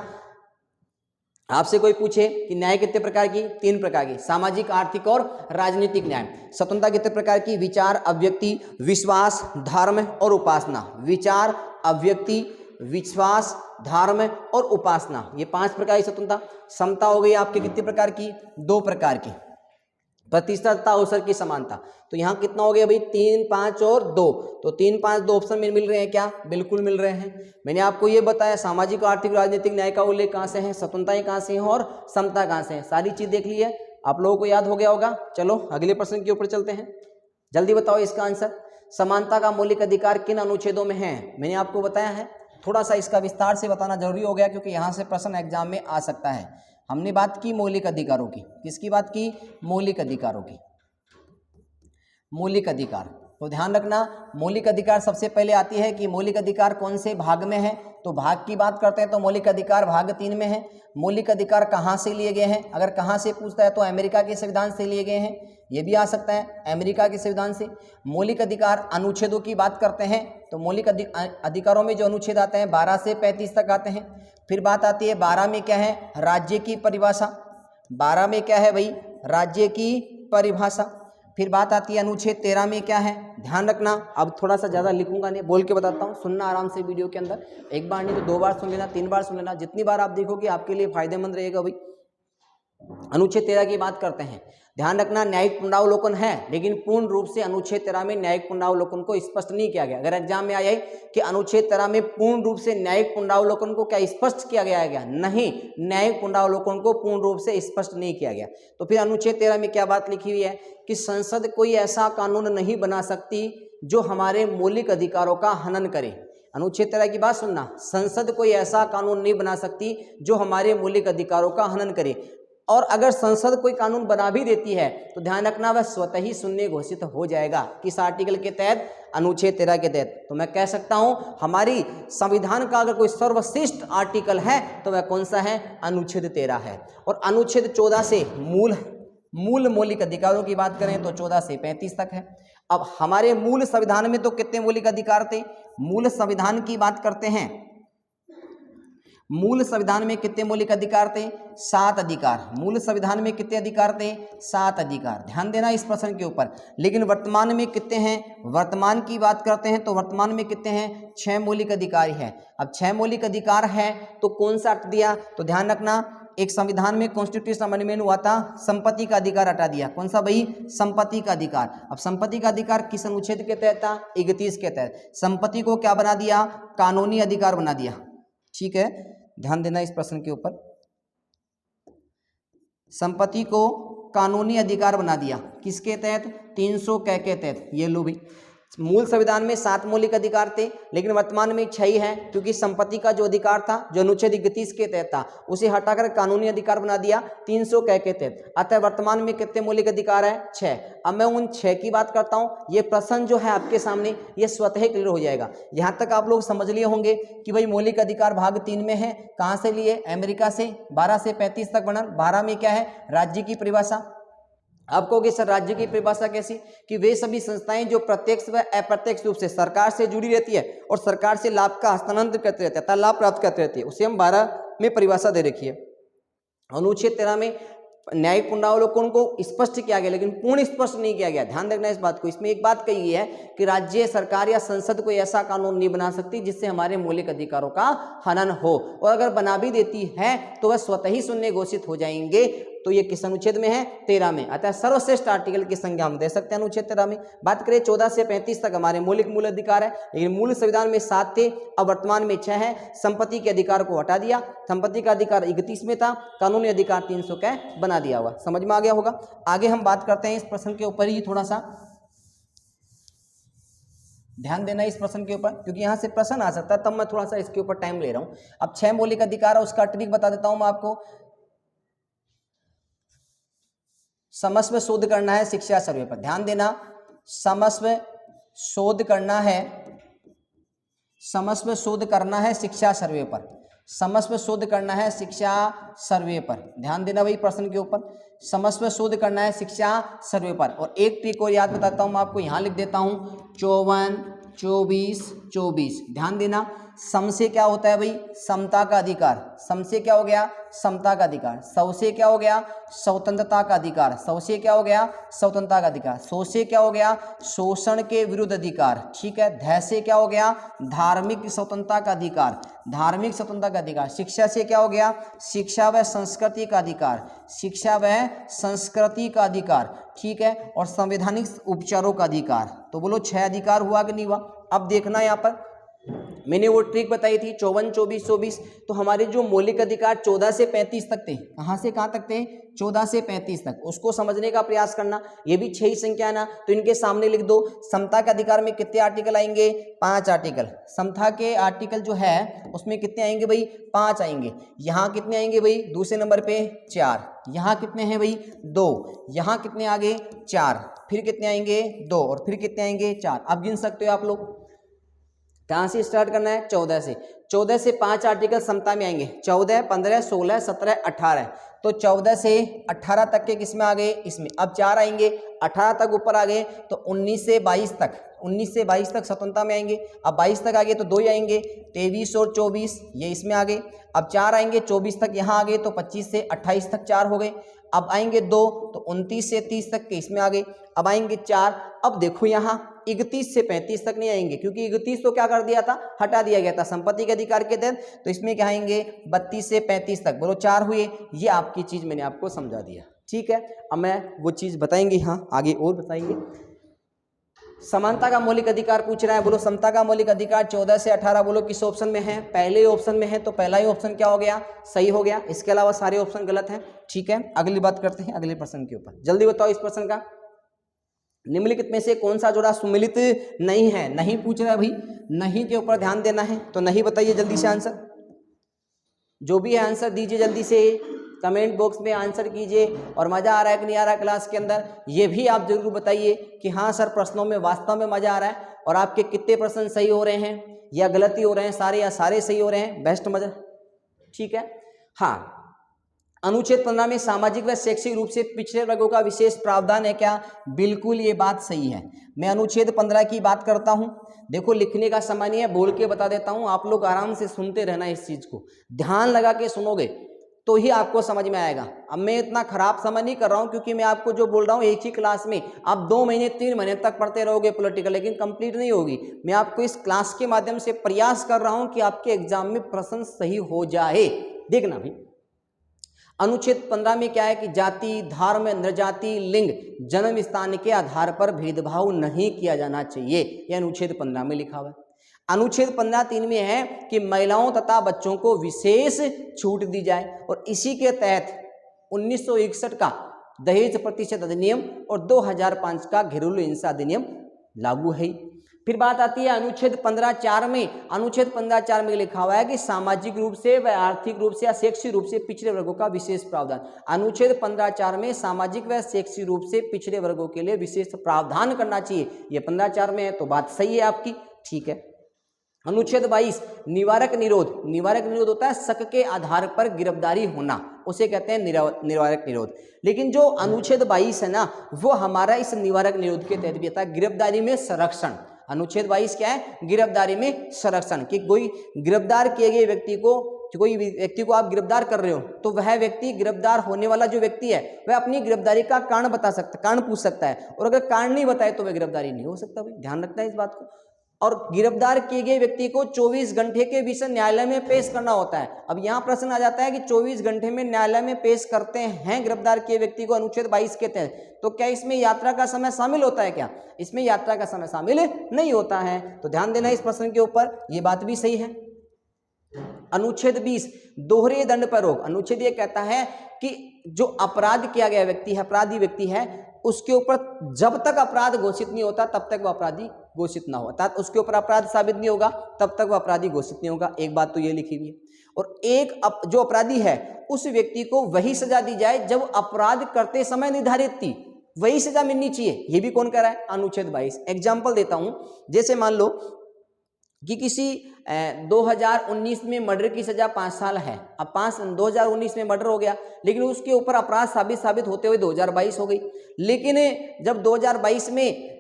आपसे कोई पूछे कि न्याय कितने प्रकार की? 3 प्रकार की, सामाजिक, आर्थिक और राजनीतिक न्याय। स्वतंत्रता कितने प्रकार की? विचार, अभिव्यक्ति, विश्वास, धर्म और उपासना। विचार, अभिव्यक्ति, विश्वास, धर्म और उपासना, ये 5 प्रकार की स्वतंत्रता। समता हो गई आपके कितने प्रकार की? 2 प्रकार की। प्रतिशतता, अवसर की समानता। तो यहाँ कितना हो गया भाई? 3, 5 और 2। तो 3, 5, 2 ऑप्शन में मिल रहे हैं क्या? बिल्कुल मिल रहे हैं। मैंने आपको ये बताया सामाजिक, आर्थिक, राजनीतिक न्याय का उल्लेख कहाँ से है, स्वतंत्रताएं कहाँ से हैं और समता कहाँ से है, सारी चीज देख ली है, आप लोगों को याद हो गया होगा। चलो अगले प्रश्न के ऊपर चलते हैं, जल्दी बताओ इसका आंसर। समानता का मौलिक अधिकार किन अनुच्छेदों में है? मैंने आपको बताया है, थोड़ा सा इसका विस्तार से बताना जरूरी हो गया क्योंकि यहाँ से प्रश्न एग्जाम में आ सकता है। हमने बात की मौलिक अधिकारों की, किसकी बात की? मौलिक अधिकारों की। मौलिक अधिकार, तो ध्यान रखना, मौलिक अधिकार सबसे पहले आती है कि मौलिक अधिकार कौन से भाग में है। तो भाग की बात करते हैं तो मौलिक अधिकार भाग 3 में है। मौलिक अधिकार कहाँ से लिए गए हैं? अगर कहाँ से पूछता है तो अमेरिका के संविधान से लिए गए हैं, ये भी आ सकता है अमेरिका के संविधान से। मौलिक अधिकार अनुच्छेदों की बात करते हैं तो मौलिक अधिकारों में जो अनुच्छेद आते हैं 12 से 35 तक आते हैं। फिर बात आती है 12 में क्या है? राज्य की परिभाषा। 12 में क्या है भाई? राज्य की परिभाषा। फिर बात आती है अनुच्छेद 13 में क्या है? ध्यान रखना, अब थोड़ा सा ज़्यादा लिखूंगा नहीं, बोल के बताता हूँ, सुनना आराम से वीडियो के अंदर, एक बार नहीं तो 2 बार सुन लेना, 3 बार सुन लेना, जितनी बार आप देखोगे आपके लिए फायदेमंद रहेगा भाई। अनुच्छेद 13 की बात करते हैं, ध्यान रखना, न्यायिक पुनरावलोकन है लेकिन पूर्ण रूप से अनुच्छेद 13 में न्यायिक पुनरावलोकन को स्पष्ट नहीं किया गया। अगर एग्जाम में आया है कि अनुच्छेद 13 में पूर्ण रूप से न्यायिक पुनरावलोकन को क्या स्पष्ट किया गया है क्या? नहीं, न्यायिक पुनरावलोकन को पूर्ण रूप से स्पष्ट नहीं किया गया। तो फिर अनुच्छेद 13 में क्या बात लिखी हुई है कि संसद कोई ऐसा कानून नहीं बना सकती जो हमारे मौलिक अधिकारों का हनन करे। अनुच्छेद 13 की बात सुनना, संसद कोई ऐसा कानून नहीं बना सकती जो हमारे मौलिक अधिकारों का हनन करे, और अगर संसद कोई कानून बना भी देती है तो ध्यान रखना वह स्वतः ही शून्य घोषित हो जाएगा। किस आर्टिकल के तहत? अनुच्छेद 13 के तहत। तो मैं कह सकता हूं हमारी संविधान का अगर कोई सर्वश्रेष्ठ आर्टिकल है तो वह कौन सा है? अनुच्छेद 13 है। और अनुच्छेद 14 से मूल मौलिक अधिकारों की बात करें तो 14 से 35 तक है। अब हमारे मूल संविधान में तो कितने मौलिक अधिकार थे? मूल संविधान की बात करते हैं, मूल संविधान में कितने मौलिक अधिकार थे? 7 अधिकार। मूल संविधान में कितने अधिकार थे? 7 अधिकार। ध्यान देना इस प्रश्न के ऊपर। लेकिन वर्तमान में कितने हैं? वर्तमान की बात करते हैं तो वर्तमान में कितने हैं? 6 मौलिक अधिकार है। अब 6 मौलिक अधिकार है तो कौन सा हटा दिया? तो ध्यान रखना, एक संविधान में कॉन्स्टिट्यूशन अमेंडमेंट हुआ था, संपत्ति का अधिकार हटा दिया। कौन सा भाई? संपत्ति का अधिकार। अब संपत्ति का अधिकार किस अनुच्छेद के तहत था? 31 के तहत। संपत्ति को क्या बना दिया? कानूनी अधिकार बना दिया। ठीक है, ध्यान देना इस प्रश्न के ऊपर। संपत्ति को कानूनी अधिकार बना दिया किसके तहत? 300 क के तहत। ये लो भाई, मूल संविधान में 7 मौलिक अधिकार थे लेकिन वर्तमान में 6 ही है, क्योंकि संपत्ति का जो अधिकार था जो अनुच्छेद 31 के तहत था उसे हटाकर कानूनी अधिकार बना दिया 300 क के तहत। अतः वर्तमान में कितने मौलिक अधिकार है? 6। अब मैं उन 6 की बात करता हूं। ये प्रश्न जो है आपके सामने ये स्वतः ही क्लियर हो जाएगा। यहां तक आप लोग समझ लिए होंगे कि भाई मौलिक अधिकार भाग 3 में है। कहां से लिए? अमेरिका से। 12 से 35 तक बना। 12 में क्या है? राज्य की परिभाषा। आप कहोगे सर राज्य की परिभाषा कैसी? कि वे सभी संस्थाएं जो प्रत्यक्ष व अप्रत्यक्ष रूप से सरकार से जुड़ी रहती है और सरकार से लाभ का हस्तांतरण करते रहते हैं, लाभ प्राप्त करते रहती है, उसे हम 12 में परिभाषा दे रखी है। अनुच्छेद 13 में न्यायिक पुनरावलोकन को स्पष्ट किया गया लेकिन पूर्ण स्पष्ट नहीं किया गया। ध्यान रखना इस बात को। इसमें एक बात कही है कि राज्य सरकार या संसद कोई ऐसा कानून नहीं बना सकती जिससे हमारे मौलिक अधिकारों का हनन हो, और अगर बना भी देती है तो वह स्वतः ही शून्य घोषित हो जाएंगे। तो ये किस अनुच्छेद में है? 13 में। अतः सर्वश्रेष्ठ आर्टिकल की संज्ञा हम दे सकते हैं अनुच्छेद 13 में। बात करें 14 से 35 तक हमारे मौलिक मूल अधिकार है, लेकिन मूल संविधान में 7 थे, अब वर्तमान में 6 है। संपत्ति के अधिकार को हटा दिया, संपत्ति का अधिकार 31 में था, कानूनी अधिकार 300 का बना दिया हुआ। समझ में आ गया होगा। आगे हम बात करते हैं इस प्रश्न के ऊपर ही, थोड़ा सा ध्यान देना इस प्रश्न के ऊपर, क्योंकि यहां से प्रश्न आ सकता है, तब मैं थोड़ा सा इसके ऊपर टाइम ले रहा हूं। अब 6 मौलिक अधिकार है, उसका ट्रिक बता देता हूं मैं आपको। समस्व शोध करना है शिक्षा सर्वे पर। ध्यान देना, समस्व शोध करना है, समस्व शोध करना है शिक्षा सर्वे पर। समस्व शोध करना है शिक्षा सर्वे पर। ध्यान देना भाई प्रश्न के ऊपर, समस्व शोध करना है शिक्षा सर्वे पर। और एक ट्रिक और याद बताता हूं मैं आपको, यहां लिख देता हूं 54, 24, 24। ध्यान देना, सम से क्या होता है भाई? समता का अधिकार। सम से क्या हो गया? समता का अधिकार। सौ से क्या हो गया? स्वतंत्रता का अधिकार। सौ से क्या हो गया? स्वतंत्रता का अधिकार। सौ से क्या हो गया? शोषण के विरुद्ध अधिकार। ठीक है। ध से क्या हो गया? धार्मिक स्वतंत्रता का अधिकार। धार्मिक स्वतंत्रता का अधिकार। शिक्षा से क्या हो गया? शिक्षा व संस्कृति का अधिकार। शिक्षा व संस्कृति का अधिकार। ठीक है। और संवैधानिक उपचारों का अधिकार। तो बोलो 6 अधिकार हुआ कि नहीं हुआ? अब देखना यहाँ पर मैंने वो ट्रिक बताई थी 54, 24, 24। तो हमारे जो मौलिक अधिकार 14 से 35 तक थे, कहां से कहां तक थे? 14 से 35 तक। उसको समझने का प्रयास करना। ये भी 6 ही संख्या है ना, तो इनके सामने लिख दो। समता के अधिकार में कितने आर्टिकल आएंगे? 5 आर्टिकल। समता के आर्टिकल जो है उसमें कितने आएंगे भाई? 5 आएंगे। यहाँ कितने आएंगे भाई? दूसरे नंबर पे 4। यहाँ कितने हैं भाई? 2। यहाँ कितने आ गए? 4। फिर कितने आएंगे? 2। और फिर कितने आएंगे? 4। अब गिन सकते हो आप लोग। कहां से स्टार्ट करना है? 14 से। 14 से 5 आर्टिकल समता में आएंगे। 14, 15, 16, 17, 18। तो 14 से 18 तक के किसमें आ गए? इसमें। अब 4 आएंगे, 18 तक ऊपर आ गए, तो 19 से 22 तक, 19 से 22 तक स्वतंत्रता में आएंगे। अब 22 तक आ गए तो 2 ही आएंगे, 23 और 24 ये इसमें आ गए। अब 4 आएंगे, 24 तक यहाँ आ गए, तो 25 से 28 तक 4 हो गए। अब आएंगे 2, तो 29 से 30 तक के इसमें आ गए। अब आएंगे 4। अब देखो यहाँ 31 से 35 तक नहीं आएंगे, क्योंकि 31 तो क्या कर दिया था? हटा दिया गया था संपत्ति के अधिकार के तहत। तो इसमें क्या आएंगे? 32 से 35 तक। बोलो 4 हुए। ये आपकी चीज मैंने आपको समझा दिया। ठीक है, अब मैं वो चीज़ बताएंगे, हाँ आगे और बताएंगे। समानता का मौलिक अधिकार पूछ रहा है, बोलो समता का मौलिक अधिकार 14 से 18 बोलो किस ऑप्शन में है? पहले ऑप्शन में है, तो पहला ही ऑप्शन क्या हो गया? सही हो गया। इसके अलावा सारे ऑप्शन गलत हैं। ठीक है, अगली बात करते हैं अगले प्रश्न के ऊपर। जल्दी बताओ इस प्रश्न का, निम्नलिखित में से कौन सा जोड़ा सुमिलित नहीं है? नहीं पूछ रहा है भाई, नहीं के ऊपर ध्यान देना है, तो नहीं बताइए जल्दी से आंसर, जो भी है आंसर दीजिए जल्दी से, कमेंट बॉक्स में आंसर कीजिए। और मजा आ रहा है कि नहीं आ रहा है क्लास के अंदर, ये भी आप जरूर बताइए कि हाँ सर प्रश्नों में वास्तव में मजा आ रहा है, और आपके कितने प्रश्न सही हो रहे हैं या गलती हो रहे हैं, सारे या सारे सही हो रहे हैं, बेस्ट मजा। ठीक है, हाँ, अनुच्छेद 15 में सामाजिक व शैक्षिक रूप से पिछड़े वर्गों का विशेष प्रावधान है क्या? बिल्कुल ये बात सही है। मैं अनुच्छेद 15 की बात करता हूं। देखो लिखने का समय नहीं है, बोल के बता देता हूं, आप लोग आराम से सुनते रहना, इस चीज को ध्यान लगा के सुनोगे तो ही आपको समझ में आएगा। अब मैं इतना खराब समझ नहीं कर रहा हूं, क्योंकि मैं आपको जो बोल रहा हूं एक ही क्लास में आप 2 महीने 3 महीने तक पढ़ते रहोगे पॉलिटिकल, लेकिन कंप्लीट नहीं होगी। मैं आपको इस क्लास के माध्यम से प्रयास कर रहा हूं कि आपके एग्जाम में प्रश्न सही हो जाए। देखना भाई, अनुच्छेद 15 में क्या है कि जाति, धर्म, नृजाति, लिंग, जन्म स्थान के आधार पर भेदभाव नहीं किया जाना चाहिए, यह अनुच्छेद 15 में लिखा हुआ है। अनुच्छेद 15(3) में है कि महिलाओं तथा बच्चों को विशेष छूट दी जाए, और इसी के तहत 1961 का दहेज प्रतिशत अधिनियम और 2005 का घरेलू हिंसा अधिनियम लागू है। फिर बात आती है अनुच्छेद 15(4) में। अनुच्छेद 15(4) में लिखा हुआ है कि सामाजिक रूप से व आर्थिक रूप से या शैक्षिक रूप से पिछड़े वर्गों का विशेष प्रावधान। अनुच्छेद 15(4) में सामाजिक व शैक्षिक रूप से पिछड़े वर्गों के लिए विशेष प्रावधान करना चाहिए, ये 15(4) में है, तो बात सही है आपकी। ठीक है, अनुच्छेद 22 निवारक निरोध। निवारक निरोध होता है शक के आधार पर गिरफ्तारी होना, उसे कहते हैं निवारक निरोध। लेकिन जो अनुच्छेद 22 है ना, वो हमारा इस निवारक निरोध के तहत भी आता है, गिरफ्तारी में संरक्षण। अनुच्छेद 22 क्या है? गिरफ्तारी में संरक्षण, कि कोई गिरफ्तार किए गए व्यक्ति को, कोई व्यक्ति को आप गिरफ्तार कर रहे हो, तो वह व्यक्ति, गिरफ्तार होने वाला जो व्यक्ति है, वह अपनी गिरफ्तारी का कारण बता सकता, कारण पूछ सकता है, और अगर कारण नहीं बताए तो वह गिरफ्तारी नहीं हो सकता। भाई ध्यान रखना है इस बात को। और गिरफ्तार किए गए व्यक्ति को 24 घंटे के भीतर न्यायालय में पेश करना होता है। अब यहाँ प्रश्न आ जाता है कि 24 घंटे में न्यायालय में पेश करते हैं गिरफ्तार किए व्यक्ति को अनुच्छेद 22 के तहत, तो क्या इसमें यात्रा का समय शामिल होता है क्या? इसमें यात्रा का समय शामिल नहीं होता है, तो ध्यान देना इस प्रश्न के ऊपर, ये बात भी सही है। अनुच्छेद 20 दोहरे दंड पर रोक। अनुच्छेद ये कहता है कि जो अपराध किया गया व्यक्ति है, अपराधी व्यक्ति है, उसके ऊपर जब तक अपराध घोषित नहीं होता तब तक वह अपराधी घोषित ना हो, अर्थात उसके ऊपर अपराध साबित नहीं होगा तब तक वह अपराधी घोषित नहीं होगा। एक बात तो ये लिखी हुई है। और एक जो अपराधी है उस व्यक्ति को वही सजा दी जाए जब अपराध करते समय निर्धारित थी, वही सजा मिलनी चाहिए। ये भी कौन कह रहा है? अनुच्छेद 22। एग्जाम्पल देता हूं, जैसे मान लो कि किसी 2019 में मर्डर की सजा 5 साल है। अब 2019 में मर्डर हो गया, लेकिन उसके ऊपर अपराध साबित होते हुए 2022 हो गई। लेकिन जब 2022 में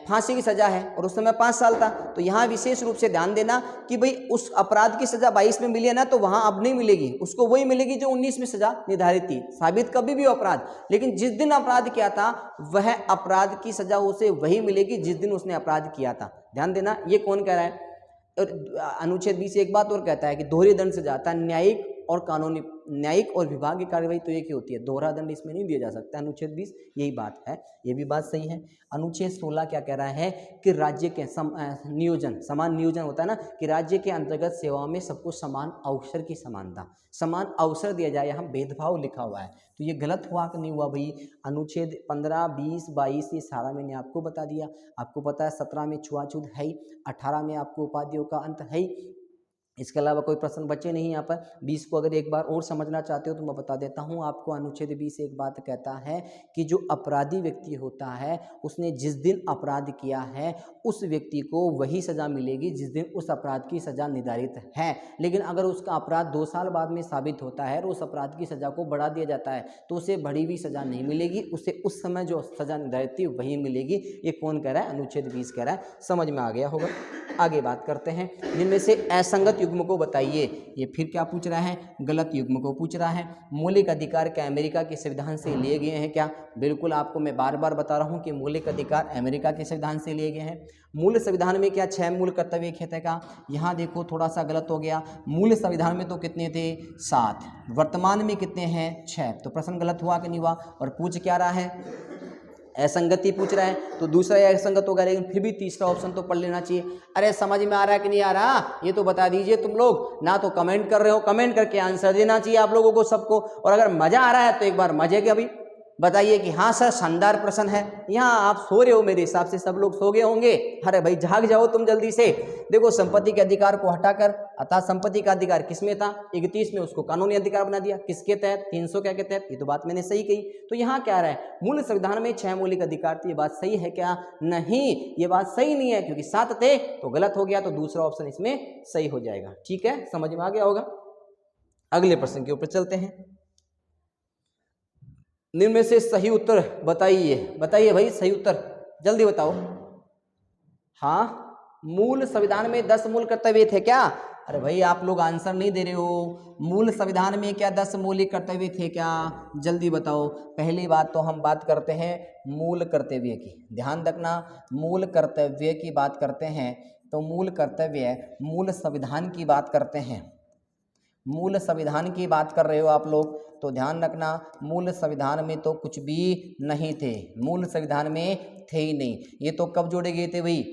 फांसी की सजा है और उस समय 5 साल था, तो यहाँ विशेष रूप से ध्यान देना कि भाई उस अपराध की सजा 22 में मिली है ना, तो वहां अब नहीं मिलेगी, उसको वही मिलेगी जो 19 में सजा निर्धारित थी। साबित कभी भी अपराध, लेकिन जिस दिन अपराध किया था वह अपराध की सजा उसे वही मिलेगी जिस दिन उसने अपराध किया था। ध्यान देना, ये कौन कह रहा है? और अनुच्छेद 20 एक बात और कहता है कि दोहरे दंड से जाता है न्यायिक और कानूनी, न्यायिक और विभागीय कार्रवाई तो एक ही होती है, दोहरा दंड इसमें नहीं दिया जा सकता। अनुच्छेद 20 यही बात है, ये भी बात सही है। अनुच्छेद 16 क्या कह रहा है कि राज्य के नियोजन, समान नियोजन होता है ना, कि राज्य के अंतर्गत सेवाओं में सबको समान अवसर की समानता, समान अवसर दिया जाए। यहाँ भेदभाव लिखा हुआ है, तो ये गलत हुआ कि नहीं हुआ भाई? अनुच्छेद 15, 20, 22 ये सारा मैंने आपको बता दिया। आपको पता है 17 में छुआछूत है, 18 में आपको उपाधियों का अंत है। इसके अलावा कोई प्रश्न बचे नहीं यहाँ पर। 20 को अगर एक बार और समझना चाहते हो तो मैं बता देता हूँ आपको। अनुच्छेद 20 एक बात कहता है कि जो अपराधी व्यक्ति होता है उसने जिस दिन अपराध किया है उस व्यक्ति को वही सज़ा मिलेगी जिस दिन उस अपराध की सज़ा निर्धारित है। लेकिन अगर उसका अपराध 2 साल बाद में साबित होता है और उस अपराध की सज़ा को बढ़ा दिया जाता है तो उसे बढ़ी हुई सज़ा नहीं मिलेगी, उसे उस समय जो सज़ा निर्धारित थी वही मिलेगी। ये कौन कह रहा है? अनुच्छेद 20 कह रहा है। समझ में आ गया होगा। आगे बात करते हैं, जिनमें से असंगत युग्म को बताइए। ये फिर क्या पूछ रहा है, गलत युग्म को पूछ रहा है। मौलिक अधिकार क्या अमेरिका के संविधान से लिए गए हैं क्या? बिल्कुल, आपको मैं बार बार बता रहा हूँ कि मौलिक अधिकार अमेरिका के संविधान से लिए गए हैं। मूल संविधान में क्या 6 मूल कर्तव्य थे का? यहाँ देखो थोड़ा सा गलत हो गया। मूल संविधान में तो कितने थे? 7, वर्तमान में कितने हैं? 6। तो प्रश्न गलत हुआ कि नहीं हुआ? और पूछ क्या रहा है? असंगति पूछ रहा है, तो दूसरा असंगत होगा, लेकिन फिर भी तीसरा ऑप्शन तो पढ़ लेना चाहिए। अरे समझ में आ रहा है कि नहीं आ रहा, ये तो बता दीजिए। तुम लोग ना तो कमेंट कर रहे हो, कमेंट करके आंसर देना चाहिए आप लोगों को सबको। और अगर मजा आ रहा है तो एक बार मजे के अभी बताइए कि हाँ सर शानदार प्रश्न है। यहाँ आप सो रहे हो, मेरे हिसाब से सब लोग सो गए होंगे। अरे भाई जाग जाओ तुम जल्दी से। देखो, संपत्ति के अधिकार को हटाकर, अतः संपत्ति का अधिकार किसमें था? 31 में उसको कानूनी अधिकार बना दिया। किसके तहत? 300 क्या के तहत? ये तो बात मैंने सही कही। तो यहाँ क्या रहा है, मूल संविधान में 6 मौलिक अधिकार थे। ये बात सही है क्या? नहीं, ये बात सही नहीं है, क्योंकि 7 थे तो गलत हो गया। तो दूसरा ऑप्शन इसमें सही हो जाएगा। ठीक है, समझ में आ गया होगा। अगले प्रश्न के ऊपर चलते हैं। निम्न में से सही उत्तर बताइए। बताइए भाई सही उत्तर, जल्दी बताओ। हाँ, मूल संविधान में 10 मूल कर्तव्य थे क्या? अरे भाई आप लोग आंसर नहीं दे रहे हो। मूल संविधान में क्या 10 मौलिक कर्तव्य थे क्या? जल्दी बताओ। पहली बात तो हम बात करते हैं मूल कर्तव्य की। ध्यान रखना, मूल कर्तव्य की बात करते हैं तो मूल कर्तव्य मूल संविधान की बात करते हैं। मूल संविधान की बात कर रहे हो आप लोग, तो ध्यान रखना मूल संविधान में तो कुछ भी नहीं थे। मूल संविधान में थे ही नहीं। ये तो कब जोड़े गए थे भाई?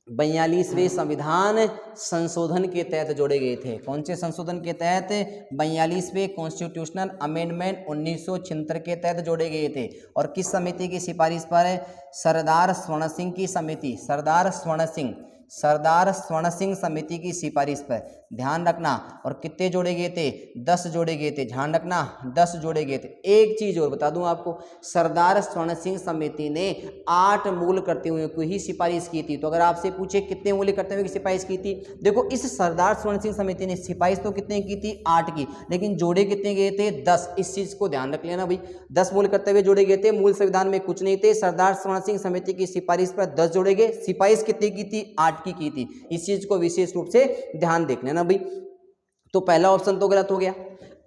42वें संविधान संशोधन के तहत जोड़े गए थे। कौन से संशोधन के तहत? 42वें कॉन्स्टिट्यूशनल अमेंडमेंट 1976 के तहत जोड़े गए थे। और किस समिति की सिफारिश पर? सरदार स्वर्ण सिंह की समिति, सरदार स्वर्ण सिंह समिति की सिफारिश पर। ध्यान रखना। और कितने जोड़े गए थे? 10 जोड़े गए थे। ध्यान रखना, 10 जोड़े गए थे। एक चीज और बता दूं आपको, सरदार स्वर्ण सिंह समिति ने 8 मूल कर्तव्यों की ही सिफारिश की थी। तो अगर आपसे पूछे कितने मूल कर्तव्यों की सिफारिश की थी, देखो इस सरदार स्वर्ण सिंह समिति ने सिफारिश तो कितने की थी? 8 की, लेकिन जोड़े कितने गए थे? 10। इस चीज को ध्यान रख लेना भाई, 10 मूल कर्तव्य जोड़े गए थे। मूल संविधान में कुछ नहीं थे। सरदार स्वर्ण सिंह समिति की सिफारिश पर 10 जोड़े गए। सिफारिश कितने की थी? 8 की थी। इस चीज को विशेष रूप से ध्यान देख लेना भाई। तो पहला ऑप्शन तो गलत हो गया।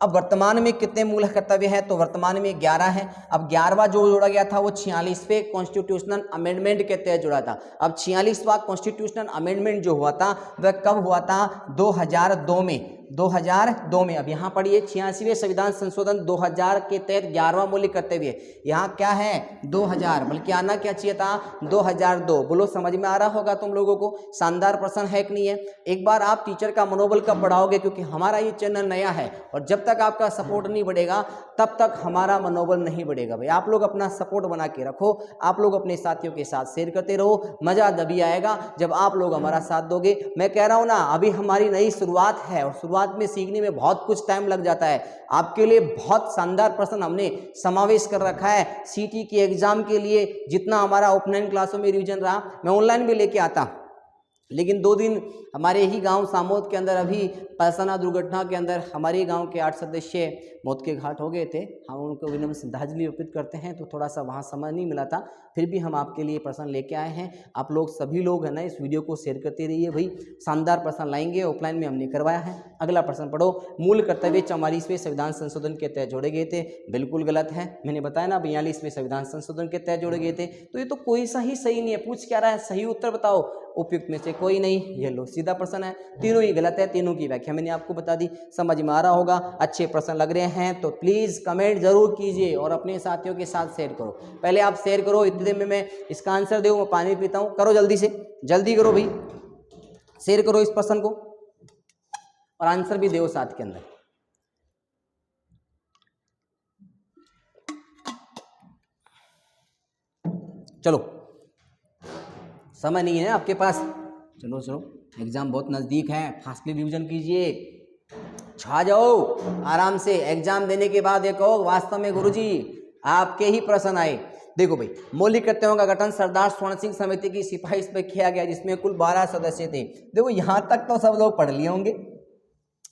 अब वर्तमान में कितने मूल कर्तव्य है? तो वर्तमान में 11 है। अब 11वां जो जोड़ा गया था वो 46वें कॉन्स्टिट्यूशनल अमेंडमेंट के तहत जुड़ा था। अब 46वां कॉन्स्टिट्यूशनल अमेंडमेंट जो हुआ था वह कब हुआ था? 2002 में। 2002 में। अब यहाँ पढ़िए 86वें संविधान संशोधन 2000 के तहत 11वां मौलिक कर्तव्य। यहाँ क्या है? 2000, बल्कि आना क्या चाहिए था? 2002। बोलो समझ में आ रहा होगा तुम लोगों को। शानदार प्रश्न है कि नहीं है? एक बार आप टीचर का मनोबल कब बढ़ाओगे, क्योंकि हमारा ये चैनल नया है और जब तक आपका सपोर्ट नहीं बढ़ेगा तब तक हमारा मनोबल नहीं बढ़ेगा भाई। आप लोग अपना सपोर्ट बना के रखो, आप लोग अपने साथियों के साथ शेयर करते रहो। मजा तभी आएगा जब आप लोग हमारा साथ दोगे। मैं कह रहा हूं ना, अभी हमारी नई शुरुआत है और शुरुआत में सीखने में बहुत कुछ टाइम लग जाता है। आपके लिए बहुत शानदार प्रश्न हमने समावेश कर रखा है सीटी के एग्जाम के लिए। जितना हमारा ऑफलाइन क्लासों में रिवीजन रहा, मैं ऑनलाइन भी लेके आता, लेकिन 2 दिन हमारे ही गांव सामोद के अंदर अभी पलसाना दुर्घटना के अंदर हमारे गांव के 8 सदस्य मौत के घाट हो गए थे। हम उनको विनम्र श्रद्धांजलि अर्पित करते हैं, तो थोड़ा सा वहाँ समय नहीं मिला था, फिर भी हम आपके लिए प्रश्न लेके आए हैं। आप लोग सभी लोग है ना इस वीडियो को शेयर करते रहिए भाई। शानदार प्रश्न लाएंगे, ऑफलाइन में हमने करवाया है। अगला प्रश्न पढ़ो। मूल कर्तव्य 44वें संविधान संशोधन के तहत जोड़े गए थे। बिल्कुल गलत है, मैंने बताया ना 42वें संविधान संशोधन के तहत जोड़े गए थे। तो ये तो कोई सही नहीं है। पूछ क्या रहा है? सही उत्तर बताओ। उपयुक्त में से कोई नहीं। ये लो सीधा प्रश्न है, तीनों ही गलत है। तीनों की व्याख्या मैंने आपको बता दी। समझ में आ रहा होगा। अच्छे प्रश्न लग रहे हैं तो प्लीज कमेंट जरूर कीजिए और अपने साथियों के साथ शेयर करो। पहले आप शेयर करो, इतने देर में मैं इसका आंसर दूं। मैं पानी पीता हूं, करो जल्दी से, जल्दी करो भाई, शेयर करो इस प्रश्न को और आंसर भी दो साथ के अंदर। चलो, समय नहीं है आपके पास, चलो एग्जाम बहुत नज़दीक है, फास्टली रिवीजन कीजिए, छा जाओ आराम से। एग्जाम देने के बाद ये कहो वास्तव में गुरुजी आपके ही प्रश्न आए। देखो भाई, मौलिक कर्तव्यों का गठन सरदार स्वर्ण सिंह समिति की सिफारिश पर किया गया, जिसमें कुल 12 सदस्य थे। देखो यहाँ तक तो सब लोग पढ़ लिए होंगे,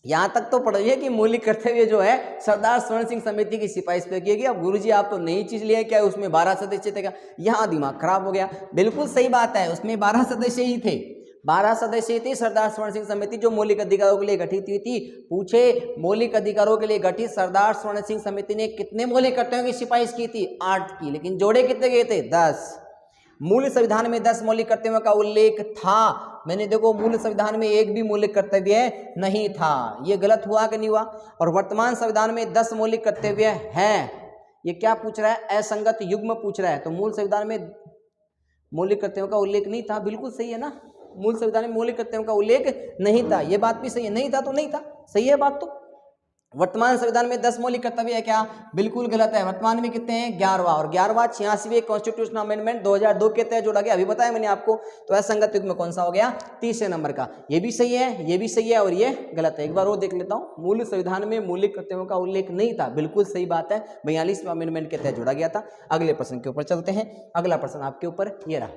यहाँ तक तो पढ़िए कि मौलिक कर्तव्य जो है सरदार स्वर्ण सिंह समिति की सिफारिश पे किए गए। अब गुरुजी आप तो नई चीज लिए, क्या उसमें 12 सदस्य थे क्या? यहाँ दिमाग खराब हो गया। बिल्कुल सही बात है, उसमें 12 सदस्य ही थे। 12 सदस्यीय थी सरदार स्वर्ण सिंह समिति जो मौलिक अधिकारों के लिए गठित हुई थी। पूछे मौलिक अधिकारों के लिए गठित सरदार स्वर्ण सिंह समिति ने कितने मौलिक कर्तव्यों की सिफारिश की थी? 8 की, लेकिन जोड़े कितने गए थे? 10। मूल संविधान में 10 मौलिक कर्तव्यों का उल्लेख था। मैंने देखो मूल संविधान में एक भी मौलिक कर्तव्य नहीं था, ये गलत हुआ कि नहीं हुआ? और वर्तमान संविधान में 10 मौलिक कर्तव्य हैं। ये क्या पूछ रहा है? असंगत युग्म पूछ रहा है। तो मूल संविधान में मौलिक कर्तव्यों का उल्लेख नहीं था, बिल्कुल सही है ना। मूल संविधान में मौलिक कर्तव्यों का उल्लेख नहीं था, ये बात भी सही है। नहीं था तो नहीं था, सही है बात। तो वर्तमान संविधान में 10 मौलिक कर्तव्य है क्या? बिल्कुल गलत है। वर्तमान में कितने हैं? 11वां, और 11वां 86वें कॉन्स्टिट्यूशनल अमेंडमेंट 2002 के तहत जोड़ा गया। अभी बताया मैंने आपको। तो असंगत युग्म कौन सा हो गया? 30 नंबर का। ये भी सही है, ये भी सही है, और ये गलत है। एक बार वो देख लेता हूं। मूल संविधान में मौलिक कर्तव्यों का उल्लेख नहीं था, बिल्कुल सही बात है। 42वें अमेंडमेंट के तहत जोड़ा गया था। अगले प्रश्न के ऊपर चलते हैं। अगला प्रश्न आपके ऊपर ये रहा,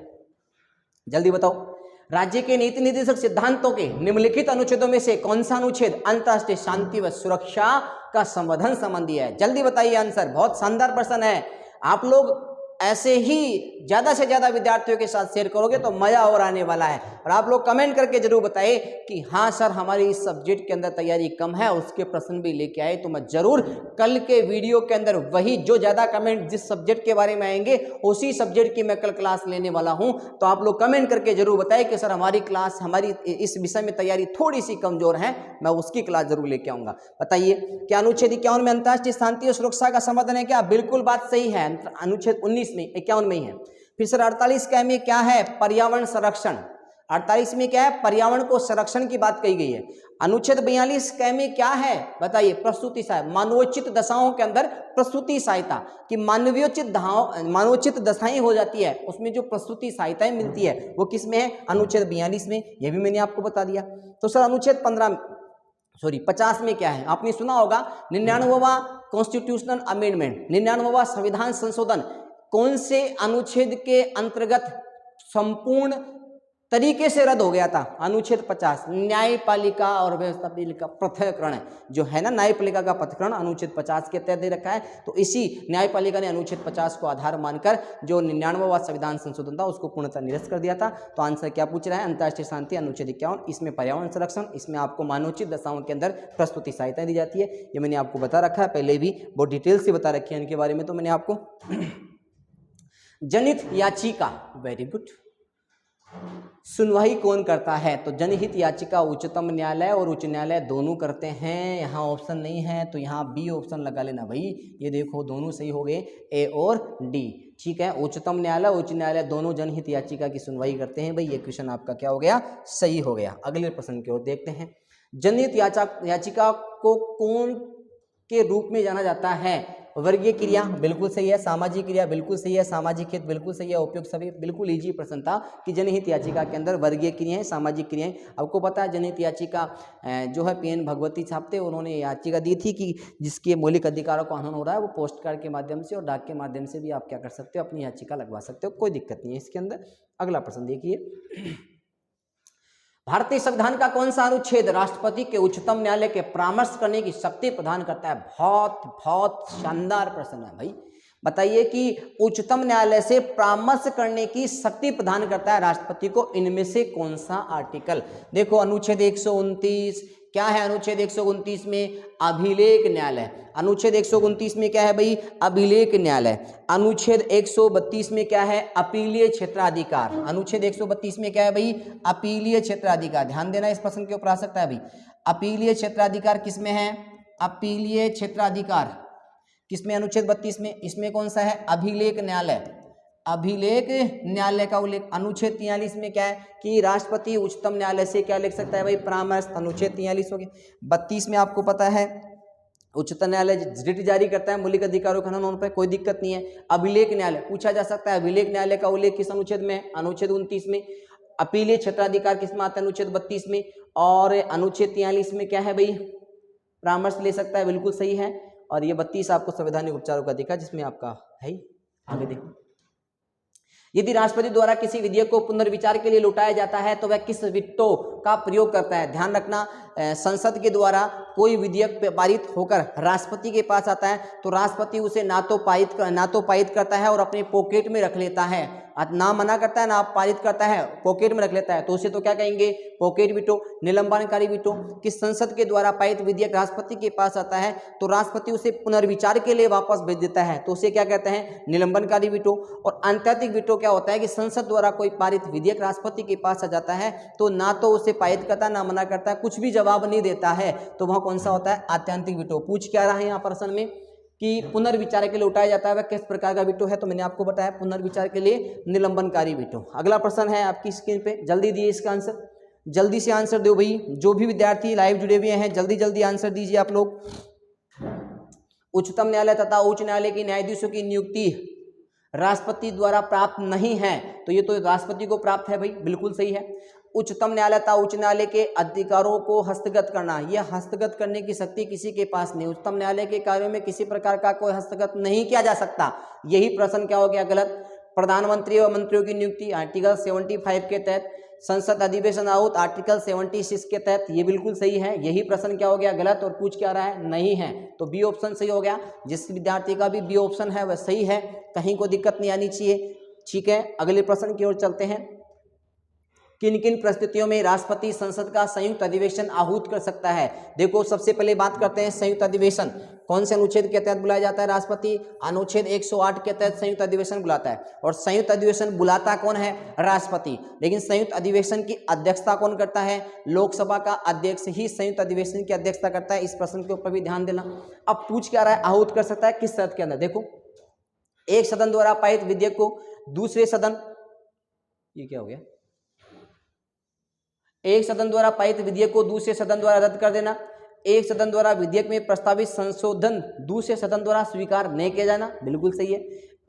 जल्दी बताओ। राज्य के नीति निर्देशक सिद्धांतों के निम्नलिखित अनुच्छेदों में से कौन सा अनुच्छेद अंतर्राष्ट्रीय शांति व सुरक्षा का संवर्धन संबंधी है? जल्दी बताइए आंसर। बहुत शानदार प्रश्न है। आप लोग ऐसे ही ज्यादा से ज्यादा विद्यार्थियों के साथ शेयर करोगे तो मजा और आने वाला है। और आप लोग कमेंट करके जरूर बताइए कि हाँ सर हमारी इस सब्जेक्ट के अंदर तैयारी कम है, उसके प्रश्न भी लेके आए। तो मैं जरूर कल के वीडियो के अंदर वही जो ज्यादा कमेंट जिस सब्जेक्ट के बारे में आएंगे उसी सब्जेक्ट की मैं कल क्लास लेने वाला हूं। तो आप लोग कमेंट करके जरूर बताइए कि सर हमारी क्लास, हमारी इस विषय में तैयारी थोड़ी सी कमजोर है, मैं उसकी क्लास जरूर लेके आऊंगा। बताइए क्या अनुच्छेद 51 में अंतर्राष्ट्रीय शांति और सुरक्षा का संवर्धन है क्या? बिल्कुल बात सही है। अनुच्छेद 51 में ही है। फिर सर 48 का में क्या है? पर्यावरण संरक्षण। 48 में क्या है? पर्यावरण को संरक्षण की बात कही गई है। अनुच्छेद 42 का में क्या है? बताइए। प्रस्तुति सहायता, मानवोचित दशाओं के अंदर प्रस्तुति सहायता कि मानवोचित दशाएं हो जाती है, उसमें जो प्रस्तुति सहायताएं मिलती है वो किस में है? अनुच्छेद 42 में। यह भी मैंने आपको बता दिया। तो सर अनुच्छेद 50 में क्या है? आपने सुना होगा 99वां कॉन्स्टिट्यूशनल अमेंडमेंट, 99वां संविधान संशोधन कौन से अनुच्छेद के अंतर्गत संपूर्ण तरीके से रद्द हो गया था? अनुच्छेद 50, न्यायपालिका और व्यवस्थापिका पृथक्करण जो है ना, न्यायपालिका का पृथक्करण अनुच्छेद 50 के तहत दे रखा है। तो इसी न्यायपालिका ने अनुच्छेद 50 को आधार मानकर जो 99वां संविधान संशोधन था उसको पूर्णतः निरस्त कर दिया था। तो आंसर क्या पूछ रहा है? अंतर्राष्ट्रीय शांति अनुच्छेद 51, इसमें पर्यावरण संरक्षण, इसमें आपको मानवोचित दशाओं के अंदर प्रस्तुति सहायता दी जाती है। ये मैंने आपको बता रखा है, पहले भी बहुत डिटेल से बता रखी है इनके बारे में। तो मैंने आपको जनहित याचिका, वेरी गुड, सुनवाई कौन करता है? तो जनहित याचिका उच्चतम न्यायालय और उच्च न्यायालय दोनों करते हैं। यहाँ ऑप्शन नहीं है तो यहाँ बी ऑप्शन लगा लेना भाई। ये देखो दोनों सही हो गए, ए और डी। ठीक है, उच्चतम न्यायालय उच्च न्यायालय दोनों जनहित याचिका की सुनवाई करते हैं भाई। ये क्वेश्चन आपका क्या हो गया? सही हो गया। अगले प्रश्न की ओर देखते हैं। जनहित याचिका को कौन के रूप में जाना जाता है? वर्गीय क्रिया बिल्कुल सही है, सामाजिक क्रिया बिल्कुल सही है, सामाजिक हित बिल्कुल सही है, उपयुक्त सभी बिल्कुल इजी प्रश्न था कि जनहित याचिका के अंदर वर्गीय क्रियाएं, सामाजिक क्रियाएं। आपको पता है जनहित याचिका जो है PN भगवती साहब थे, उन्होंने याचिका दी थी कि जिसके मौलिक अधिकारों को हनन हो रहा है वो पोस्ट कार्ड के माध्यम से और डाक के माध्यम से भी आप क्या कर सकते हो? अपनी याचिका लगवा सकते हो, कोई दिक्कत नहीं है इसके अंदर। अगला प्रश्न देखिए। भारतीय संविधान का कौन सा अनुच्छेद राष्ट्रपति के उच्चतम न्यायालय के परामर्श करने की शक्ति प्रदान करता है? बहुत बहुत शानदार प्रश्न है भाई। बताइए कि उच्चतम न्यायालय से परामर्श करने की शक्ति प्रदान करता है राष्ट्रपति को, इनमें से कौन सा आर्टिकल? देखो अनुच्छेद 129 क्या है? अनुच्छेद 129 में अभिलेख न्यायालय। अनुच्छेद 129 में क्या है भाई? अभिलेख न्यायालय। अनुच्छेद 132 में क्या है? अपीलीय क्षेत्राधिकार। अनुच्छेद 132 में क्या है भाई? अपीलीय क्षेत्राधिकार। ध्यान देना, इस प्रश्न के ऊपर आ सकता है भाई। अपीलीय क्षेत्राधिकार किसमें है? अपीलीय क्षेत्राधिकार किसमें? अनुच्छेद 32 में। इसमें कौन सा है? अभिलेख न्यायालय। अभिलेख न्यायालय का उल्लेख। अनुच्छेद 43 में क्या है कि राष्ट्रपति उच्चतम न्यायालय से क्या लिख सकता है भाई? परामर्श। अनुच्छेद 43 हो गया। 32 में आपको पता है उच्चतम न्यायालय रिट जारी करता है मौलिक अधिकारों का हनन होने पर, कोई दिक्कत नहीं है। अभिलेख न्यायालय पूछा जा सकता है, अभिलेख न्यायालय का उल्लेख किस अनुच्छेद में? अनुच्छेद 29 में। अपीलीय क्षेत्राधिकार किस में आता है? अनुच्छेद 32 में। और अनुच्छेद 43 में क्या है भाई? परामर्श ले सकता है, बिल्कुल सही है। और ये 32 आपको संवैधानिक उपचारों का दिखा जिसमें आपका है। आगे देखो, यदि राष्ट्रपति द्वारा किसी विधेयक को पुनर्विचार के लिए लौटाया जाता है तो वह किस विटो का प्रयोग करता है। ध्यान रखना, संसद के द्वारा कोई विधेयक पारित होकर राष्ट्रपति के पास आता है तो राष्ट्रपति उसे ना तो पारित करता है और अपने पॉकेट में रख लेता है, ना मना करता है ना पारित करता है, पॉकेट में रख लेता है, तो उसे तो क्या कहेंगे, पॉकेट विटो। निलंबनकारी विटो, कि संसद के द्वारा पारित विधेयक राष्ट्रपति के पास आता है तो राष्ट्रपति उसे पुनर्विचार के लिए वापस भेज देता है, तो उसे क्या कहते हैं, निलंबनकारी विटो। और आंतरिक विटो क्या होता है कि संसद द्वारा कोई पारित विधेयक राष्ट्रपति के पास आ जाता है तो ना तो उसे पारित करता है ना मना करता है, कुछ भी जवाब नहीं देता है, तो वह कौन सा होता है, आत्यंतिक विटो। पूछ क्या रहा है यहाँ प्रश्न में कि पुनर्विचार के लिए उठाया जाता है वह किस प्रकार का विटो है, तो मैंने आपको बताया पुनर्विचार के लिए निलंबनकारी विटो। अगला प्रश्न है आपकी स्क्रीन पे, जल्दी दिए इसका आंसर, जल्दी से आंसर दो भाई, जो भी विद्यार्थी लाइव जुड़े हुए हैं जल्दी जल्दी आंसर दीजिए आप लोग। उच्चतम न्यायालय तथा उच्च न्यायालय के न्यायाधीशों की नियुक्ति राष्ट्रपति द्वारा प्राप्त नहीं है, तो ये तो राष्ट्रपति को प्राप्त है भाई, बिल्कुल सही है। उच्चतम न्यायालय तथा उच्च न्यायालय के अधिकारों को हस्तगत करना, यह हस्तगत करने की शक्ति किसी के पास नहीं, उच्चतम न्यायालय के कार्यों में किसी प्रकार का कोई हस्तगत नहीं किया जा सकता, यही प्रश्न क्या हो गया, गलत। प्रधानमंत्री और मंत्रियों की नियुक्ति आर्टिकल 75 के तहत, संसद अधिवेशन आहूत आर्टिकल 76 के तहत, ये बिल्कुल सही है, यही प्रश्न क्या हो गया, गलत। और पूछ क्या रहा है, नहीं है, तो बी ऑप्शन सही हो गया। जिस विद्यार्थी का भी बी ऑप्शन है वह सही है, कहीं को दिक्कत नहीं आनी चाहिए, ठीक है। अगले प्रश्न की ओर चलते हैं, किन किन परिस्थितियों में राष्ट्रपति संसद का संयुक्त अधिवेशन आहूत कर सकता है। देखो सबसे पहले बात करते हैं संयुक्त अधिवेशन, कौन से अनुच्छेद के तहत बुलाया जाता है राष्ट्रपति, अनुच्छेद 108 के तहत संयुक्त अधिवेशन बुलाता है, और संयुक्त अधिवेशन बुलाता कौन है, राष्ट्रपति। लेकिन संयुक्त अधिवेशन की अध्यक्षता कौन करता है, लोकसभा का अध्यक्ष ही संयुक्त अधिवेशन की अध्यक्षता करता है, इस प्रश्न के ऊपर भी ध्यान देना। अब पूछ क्या रहा है, आहूत कर सकता है किस शर्त के अंदर, देखो एक सदन द्वारा पारित विधेयक को दूसरे सदन, ये क्या हो गया, एक सदन द्वारा पारित विधेयक को दूसरे सदन द्वारा रद्द कर देना, एक सदन द्वारा विधेयक में प्रस्तावित संशोधन दूसरे सदन द्वारा स्वीकार नहीं किया जाना, बिल्कुल सही है।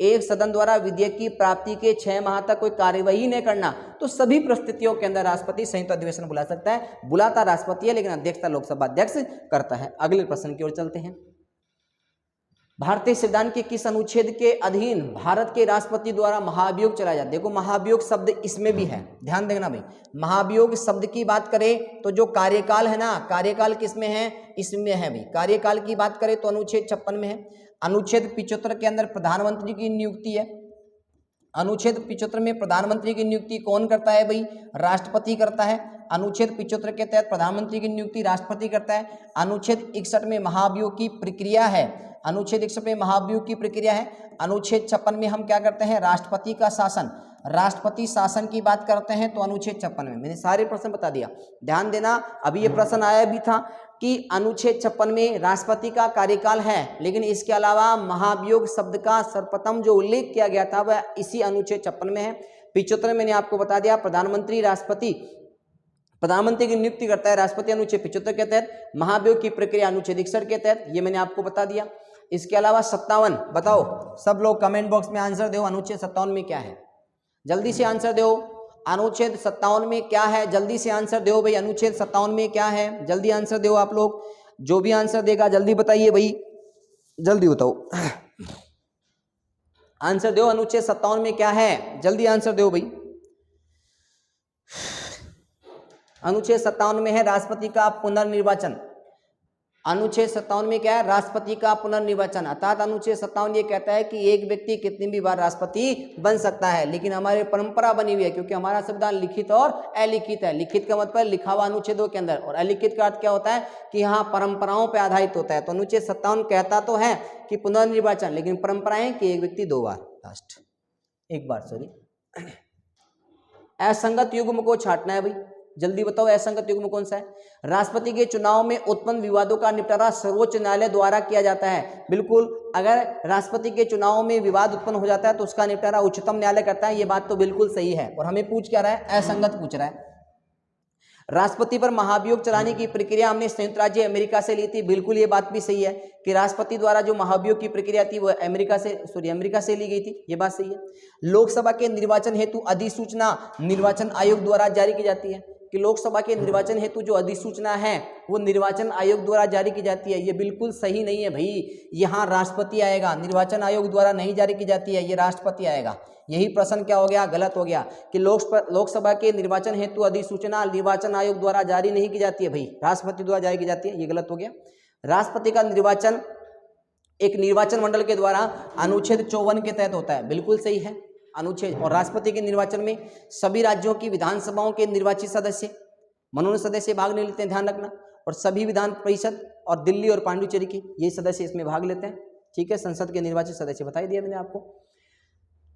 एक सदन द्वारा विधेयक की प्राप्ति के 6 माह तक कोई कार्यवाही नहीं करना, तो सभी परिस्थितियों के अंदर राष्ट्रपति संयुक्त अधिवेशन बुला सकता है, बुलाता राष्ट्रपति है लेकिन अध्यक्षता लोकसभा अध्यक्ष करता है। अगले प्रश्न की ओर चलते हैं, भारतीय संविधान के किस अनुच्छेद के अधीन भारत के राष्ट्रपति द्वारा महाभियोग चलाया जाता है। देखो महाभियोग शब्द इसमें भी है, ध्यान देना भाई, महाभियोग शब्द की बात करें तो जो कार्यकाल है ना, कार्यकाल किसमें है, इसमें है भाई। कार्यकाल की बात करें तो अनुच्छेद 56 में है। अनुच्छेद 75 के अंदर प्रधानमंत्री की नियुक्ति है, अनुच्छेद 75 में प्रधानमंत्री की नियुक्ति कौन करता है भाई, राष्ट्रपति करता है। अनुच्छेद 75 के तहत प्रधानमंत्री की नियुक्ति राष्ट्रपति करता है। अनुच्छेद 61 में महाभियोग की प्रक्रिया है, अनुच्छेद 61 में महाभियोग की प्रक्रिया है। अनुच्छेद 56 में हम क्या करते हैं, राष्ट्रपति का शासन, राष्ट्रपति शासन की बात करते हैं, तो अनुच्छेद 56 में मैंने सारे प्रश्न बता दिया, ध्यान देना। अभी ये प्रश्न आया भी था कि अनुच्छेद 56 में राष्ट्रपति का कार्यकाल है, लेकिन इसके अलावा महाभियोग शब्द का सर्वप्रथम जो उल्लेख किया गया था वह इसी अनुच्छेद 56 में है। 75 मैंने आपको बता दिया, प्रधानमंत्री की नियुक्ति करता है राष्ट्रपति अनुच्छेद 75 के तहत, महाभियोग की प्रक्रिया अनुच्छेद 61 के तहत, ये मैंने आपको बता दिया। इसके अलावा 57, बताओ सब लोग कमेंट बॉक्स में आंसर दो, अनुच्छेद 57 में क्या है, जल्दी से आंसर दो। अनुच्छेद 57 में क्या है, जल्दी से आंसर दो भाई, अनुच्छेद 57 में क्या है, जल्दी आंसर दो आप लोग, जो भी आंसर देगा जल्दी बताइए भाई, जल्दी बताओ आंसर दो, अनुच्छेद 57 में क्या है, जल्दी आंसर दो भाई। अनुच्छेद 57 में है राष्ट्रपति का पुनर्निर्वाचन, अनुच्छेद 57 में क्या है, राष्ट्रपति का पुनर्निर्वाचन। अर्थात अनुच्छेद 57 ये कहता है कि एक व्यक्ति कितनी भी बार राष्ट्रपति बन सकता है, लेकिन हमारी परंपरा बनी हुई है, क्योंकि हमारा संविधान लिखित और अलिखित है। लिखित का मतलब लिखा हुआ अनुच्छेदों के अंदर, और अलिखित का अर्थ क्या होता है कि यहाँ परंपराओं पर आधारित होता है। तो अनुच्छेद 57 कहता तो है कि पुनर्निर्वाचन, लेकिन परंपराएं कि एक व्यक्ति 2 बार, लास्ट एक बार, सॉरी। असंगत युग्म को छांटना है भाई, जल्दी बताओ असंगत युग्म कौन सा है। राष्ट्रपति के चुनाव में उत्पन्न विवादों का निपटारा सर्वोच्च न्यायालय द्वारा किया जाता है, बिल्कुल। अगर राष्ट्रपति के चुनाव में विवाद उत्पन्न हो जाता है तो उसका निपटारा उच्चतम न्यायालय करता है, ये बात तो बिल्कुल सही है। और हमें पूछ क्या रहा है, असंगत पूछ रहा है। राष्ट्रपति पर महाभियोग चलाने की प्रक्रिया हमने संयुक्त राज्य अमेरिका से ली थी, बिल्कुल ये बात भी सही है कि राष्ट्रपति द्वारा जो महाभियोग की प्रक्रिया थी वो अमेरिका से ली गई थी, ये बात सही है। लोकसभा के निर्वाचन हेतु अधिसूचना निर्वाचन आयोग द्वारा जारी की जाती है, कि लोकसभा के निर्वाचन हेतु जो अधिसूचना है वो निर्वाचन आयोग द्वारा जारी की जाती है। ये बिल्कुल सही नहीं है भाई, यहाँ राष्ट्रपति आएगा, निर्वाचन आयोग द्वारा नहीं जारी की जाती है, ये राष्ट्रपति आएगा। यही प्रश्न क्या हो गया, गलत हो गया कि लोकसभा के निर्वाचन हेतु अधिसूचना निर्वाचन आयोग द्वारा जारी नहीं की जाती है भाई, राष्ट्रपति द्वारा जारी की जाती है, ये गलत हो गया। राष्ट्रपति का निर्वाचन एक निर्वाचन मंडल के द्वारा अनुच्छेद 54 के तहत होता है, बिल्कुल सही है अनुच्छेद। और राष्ट्रपति के निर्वाचन में सभी राज्यों की विधानसभाओं के निर्वाचित सदस्य मनोनीत सदस्य भाग नहीं लेते हैं, ध्यान रखना। और सभी विधान परिषद और दिल्ली और पांडिचेरी के ये सदस्य इसमें भाग लेते हैं, ठीक है। संसद के निर्वाचित सदस्य बता दिया मैंने आपको।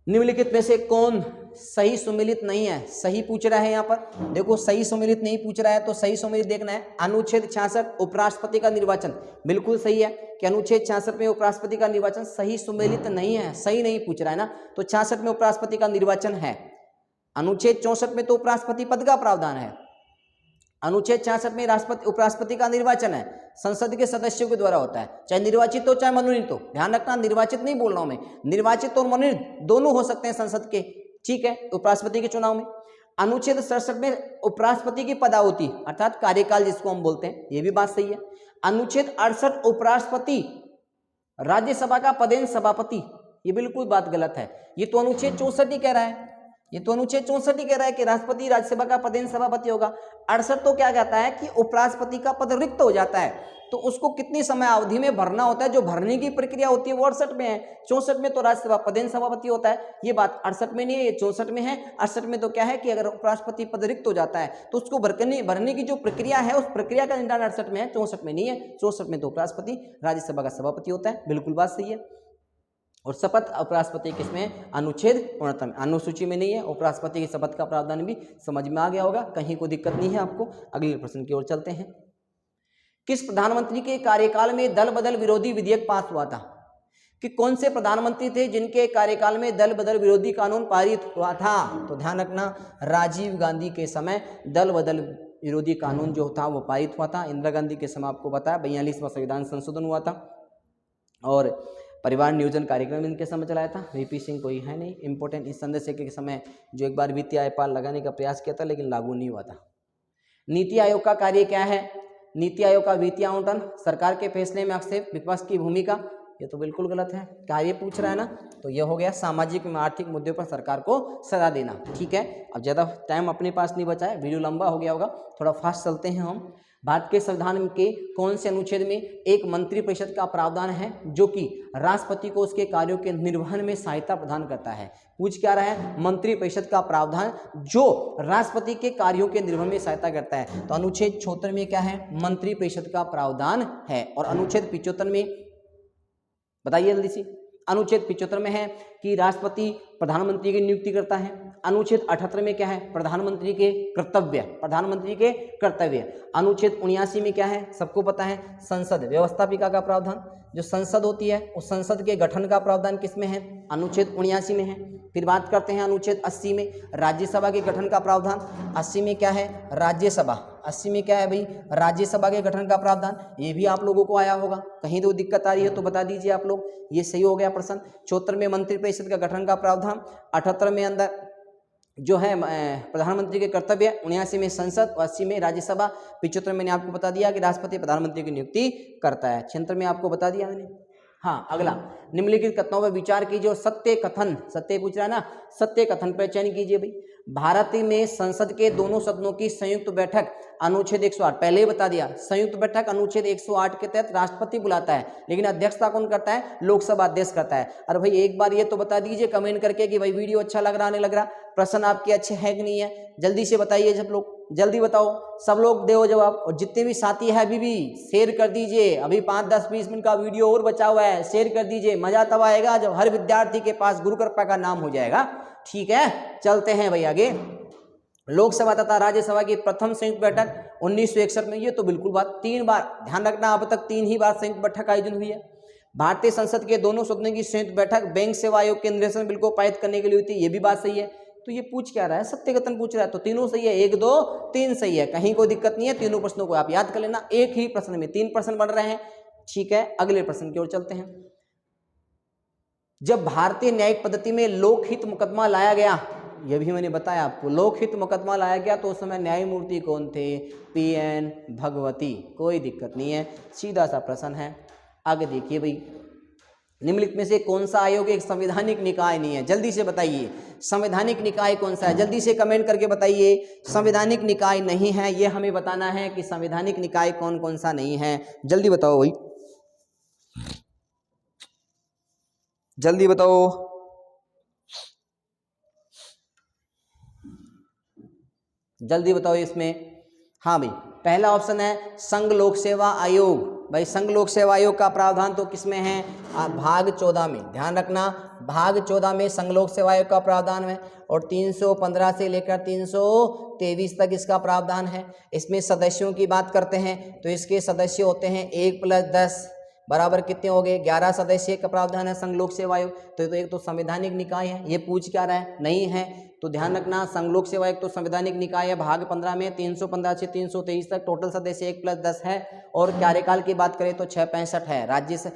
निम्नलिखित में से कौन सही सुमेलित नहीं है, सही पूछ रहा है यहाँ पर, देखो सही सुमेलित नहीं पूछ रहा है तो सही सुमेलित देखना है। अनुच्छेद 66 उपराष्ट्रपति का निर्वाचन, बिल्कुल सही है कि अनुच्छेद 66 में उपराष्ट्रपति का निर्वाचन सही सुमेलित नहीं है, सही नहीं पूछ रहा है ना, तो 66 में उपराष्ट्रपति का निर्वाचन है। अनुच्छेद 64 में तो उपराष्ट्रपति पद का प्रावधान है, अनुच्छेद 66 में राष्ट्रपति उपराष्ट्रपति का निर्वाचन है, संसद के सदस्यों के द्वारा होता है, चाहे निर्वाचित हो चाहे मनोनीत हो। ध्यान रखना, निर्वाचित नहीं बोल रहा हूं मैं, निर्वाचित और मनोनीत दोनों हो सकते हैं संसद के, ठीक है, उपराष्ट्रपति के चुनाव में। अनुच्छेद 67 में उपराष्ट्रपति की पदावधि अर्थात कार्यकाल जिसको हम बोलते हैं, ये भी बात सही है। अनुच्छेद 68 उपराष्ट्रपति राज्यसभा का पदेन सभापति, ये बिल्कुल बात गलत है, ये तो अनुच्छेद 64 ही कह रहा है, ये तो अनुच्छेद 64 ही कह रहा है कि राष्ट्रपति राज्यसभा का पदेन सभापति होगा। 68 तो क्या कहता है कि उपराष्ट्रपति का पद रिक्त हो जाता है तो उसको कितनी समय अवधि में भरना होता है, जो भरने की प्रक्रिया होती है वो 68 में है। 64 में तो राज्यसभा पदेन सभापति होता है, ये बात 68 में नहीं है, ये 64 में है। 68 में तो क्या है कि अगर उपराष्ट्रपति पद रिक्त हो जाता है तो उसको भरने की जो प्रक्रिया है उस प्रक्रिया का निदान 68 में है, 64 में नहीं है। 64 में तो उपराष्ट्रपति राज्यसभा का सभापति होता है, बिल्कुल बात सही है। और शपथ उपराष्ट्रपति किसमें, अनुच्छेद 69 अनुसूची में नहीं है। उपराष्ट्रपति की शपथ का प्रावधान भी समझ में आ गया होगा, कहीं कोई दिक्कत नहीं है आपको। अगले प्रश्न की ओर चलते हैं। किस प्रधानमंत्री के कार्यकाल में दल बदल विरोधी विधेयक पास हुआ था, कि कौन से प्रधानमंत्री थे जिनके कार्यकाल में दल बदल विरोधी कानून पारित हुआ था, तो ध्यान रखना राजीव गांधी के समय दल बदल विरोधी कानून जो था वो पारित हुआ था। इंदिरा गांधी के समय आपको बताया 42वां संविधान संशोधन हुआ था, और परिवार नियोजन कार्यक्रम इनके समय चलाया था। वीपी सिंह कोई है नहीं इंपॉर्टेंट। इस संदेश के समय जो एक बार वित्तीय आयपाल लगाने का प्रयास किया था लेकिन लागू नहीं हुआ था। नीति आयोग का कार्य क्या है, नीति आयोग का वित्तीय आवंटन, सरकार के फैसले में हस्तक्षेप, विपक्ष की भूमिका, ये तो बिल्कुल गलत है। कार्य पूछ रहा है ना, तो ये हो गया सामाजिक एवं आर्थिक मुद्दों पर सरकार को सलाह देना, ठीक है। अब ज़्यादा टाइम अपने पास नहीं बचा है, वीडियो लंबा हो गया होगा, थोड़ा फास्ट चलते हैं हम। भारत के संविधान के कौन से अनुच्छेद में एक मंत्रिपरिषद का प्रावधान है जो कि राष्ट्रपति को उसके कार्यों के निर्वहन में सहायता प्रदान करता है। पूछ क्या रहा है, मंत्रिपरिषद का प्रावधान जो राष्ट्रपति के कार्यों के निर्वहन में सहायता करता है, तो अनुच्छेद 76 में क्या है, मंत्रिपरिषद का प्रावधान है। और अनुच्छेद 75 में बताइए जल्दी से, अनुच्छेद 75 में है कि राष्ट्रपति प्रधानमंत्री की नियुक्ति करता है। अनुच्छेद 78 में क्या है, प्रधानमंत्री के कर्तव्य, प्रधानमंत्री के कर्तव्य। अनुच्छेद 79 में क्या है, सबको पता है, संसद व्यवस्थापिका का प्रावधान, जो संसद होती है उस संसद के गठन का प्रावधान किसमें है, अनुच्छेद 79 में है। फिर बात करते हैं अनुच्छेद 80 में राज्यसभा के गठन का प्रावधान। 80 में क्या है, राज्यसभा, 80 में क्या है भाई, राज्यसभा के गठन का प्रावधान। ये भी आप लोगों को आया होगा, कहीं तो दिक्कत आ रही है तो बता दीजिए आप लोग, ये सही हो गया प्रश्न। 74 में मंत्रिपरिषद का गठन का प्रावधान, 78 में अंदर जो है प्रधानमंत्री के कर्तव्य, 79 में संसद और 80 में राज्यसभा। 75 मैंने आपको बता दिया कि राष्ट्रपति प्रधानमंत्री की नियुक्ति करता है। 76 में आपको बता दिया मैंने। हाँ, अगला, निम्नलिखित कथनों पर विचार कीजिए। सत्य कथन, सत्य पूछ रहा है ना, सत्य कथन पर चयन कीजिए भाई। भारत में संसद के दोनों सदनों की संयुक्त बैठक, अनुच्छेद 108 पहले ही बता दिया, संयुक्त बैठक अनुच्छेद 108 के तहत राष्ट्रपति बुलाता है, लेकिन अध्यक्षता कौन करता है, लोकसभा अध्यक्ष करता है। अरे भाई एक बार ये तो बता दीजिए कमेंट करके कि भाई वीडियो अच्छा लग रहा नहीं लग रहा, प्रश्न आपके अच्छे है कि नहीं है, जल्दी से बताइए सब लोग, जल्दी बताओ, सब लोग दो जवाब। और जितने भी साथी है अभी भी शेयर कर दीजिए, अभी 5, 10, 20 मिनट का वीडियो और बचा हुआ है, शेयर कर दीजिए। मजा तब आएगा जब हर विद्यार्थी के पास गुरु कृपा का नाम हो जाएगा, ठीक है। चलते हैं भाई आगे। लोकसभा तथा राज्यसभा की प्रथम संयुक्त बैठक 1961 में, ये तो बिल्कुल बात, 3 बार, ध्यान रखना अब तक 3 ही बार संयुक्त बैठक आयोजन हुई है। भारतीय संसद के दोनों सदनों की संयुक्त बैठक बैंक सेवा आयोग के निर्देशन बिल को पारित करने के लिए हुई थी, ये भी बात सही है। तो ये पूछ क्या रहा है, सत्य कथन पूछ रहा है, तो तीनों सही है, 1, 2, 3 सही है, कहीं कोई दिक्कत नहीं है। तीनों प्रश्नों को आप याद कर लेना, एक ही प्रश्न में 3 प्रश्न बन रहे हैं, ठीक है। अगले प्रश्न की ओर चलते हैं। जब भारतीय न्यायिक पद्धति में लोकहित मुकदमा लाया गया ये भी मैंने बताया आपको। लोकहित मुकदमा लाया गया तो उस समय न्यायमूर्ति कौन थे? PN भगवती। कोई दिक्कत नहीं है, सीधा सा प्रश्न है। आगे देखिए भाई, निम्नलिखित में से कौन सा आयोग एक संवैधानिक निकाय नहीं है? जल्दी से बताइए, संवैधानिक निकाय कौन सा है? जल्दी से कमेंट करके बताइए। संवैधानिक निकाय नहीं है, ये हमें बताना है कि संवैधानिक निकाय कौन कौन सा नहीं है। जल्दी बताओ भाई, जल्दी बताओ। जल्दी बताओ इसमें। हाँ भाई, पहला ऑप्शन है संघ लोक सेवा आयोग। भाई संघ लोक सेवा आयोग का प्रावधान तो किसमें है? भाग 14 में। ध्यान रखना, भाग 14 में संघ लोक सेवा आयोग का प्रावधान है और 315 से लेकर 323 तक इसका प्रावधान है। इसमें सदस्यों की बात करते हैं तो इसके सदस्य होते हैं 1 + 10 बराबर कितने हो गए? 11 सदस्य का प्रावधान है संघ लोक सेवा आयोग। तो एक तो संवैधानिक निकाय है, ये पूछ क्या रहा है? नहीं है। तो ध्यान रखना, संघ लोक सेवा आयोग तो संवैधानिक निकाय है। भाग 15 में 315 से 323 तक टोटल सदस्य 1 + 10 है। और कार्यकाल की बात करें तो 665 है। राज्य से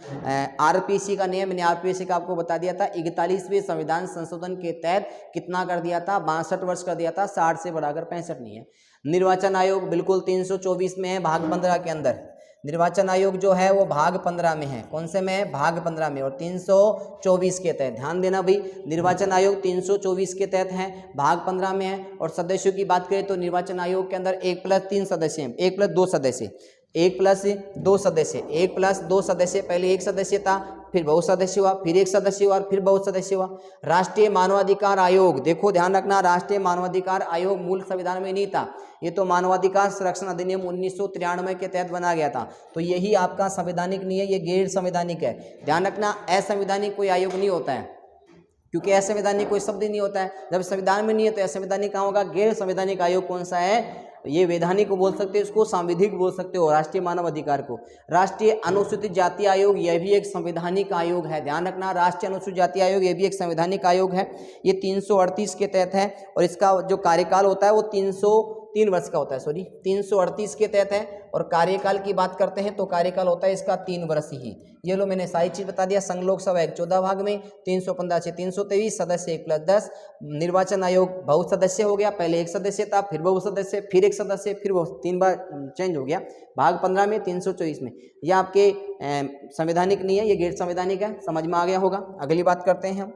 RPC का नियम, मैंने RPC का आपको बता दिया था, 41वें संविधान संशोधन के तहत कितना कर दिया था? 62 वर्ष कर दिया था, 60 से बढ़ाकर 65 नहीं है। निर्वाचन आयोग बिल्कुल 324 में है, भाग 15 के अंदर। निर्वाचन आयोग जो है वो भाग 15 में है। कौन से में है? भाग 15 में और 324 के तहत। ध्यान देना भाई, निर्वाचन आयोग 324 के तहत है, भाग 15 में है। और सदस्यों की बात करें तो निर्वाचन आयोग के अंदर 1 + 3 सदस्य हैं, 1 + 2 सदस्य, 1 + 2 सदस्य, 1 + 2 सदस्य। पहले एक सदस्य था, फिर बहुत सदस्य हुआ, फिर एक सदस्य हुआ, फिर बहुत सदस्य हुआ। राष्ट्रीय मानवाधिकार आयोग, देखो ध्यान रखना, राष्ट्रीय मानवाधिकार आयोग मूल संविधान में नहीं था, ये तो मानवाधिकार संरक्षण अधिनियम 1993 के तहत बना गया था। तो यही आपका संवैधानिक नहीं है, ये गैर संवैधानिक है। ध्यान रखना, असंवैधानिक कोई आयोग नहीं होता है, क्योंकि असंवैधानिक कोई शब्द ही नहीं होता है। जब संविधान में नहीं है तो असंवैधानिक कहाँ होगा? गैर संवैधानिक आयोग कौन सा है? ये वैधानिक को बोल सकते हो, इसको सांविधिक बोल सकते हो, राष्ट्रीय मानव अधिकार को। राष्ट्रीय अनुसूचित जाति आयोग, यह भी एक संवैधानिक आयोग है। ध्यान रखना, राष्ट्रीय अनुसूचित जाति आयोग ये भी एक संवैधानिक आयोग है। ये 338 के तहत है और इसका जो कार्यकाल होता है वो 303 वर्ष का होता है, सॉरी 338 के तहत है। और कार्यकाल की बात करते हैं तो कार्यकाल होता है इसका 3 वर्ष ही। ये लो मैंने सारी चीज बता दिया। संघ लोक सेवा 14 भाग में 315 से 323 सदस्य 1 + 10। निर्वाचन आयोग बहुत सदस्य हो गया, पहले एक सदस्य था, फिर बहुत सदस्य, फिर एक सदस्य, फिर वो 3 बार चेंज हो गया। भाग 15 में 324 में। यह आपके संवैधानिक नहीं है, ये गैर संवैधानिक है। समझ में आ गया होगा। अगली बात करते हैं हम,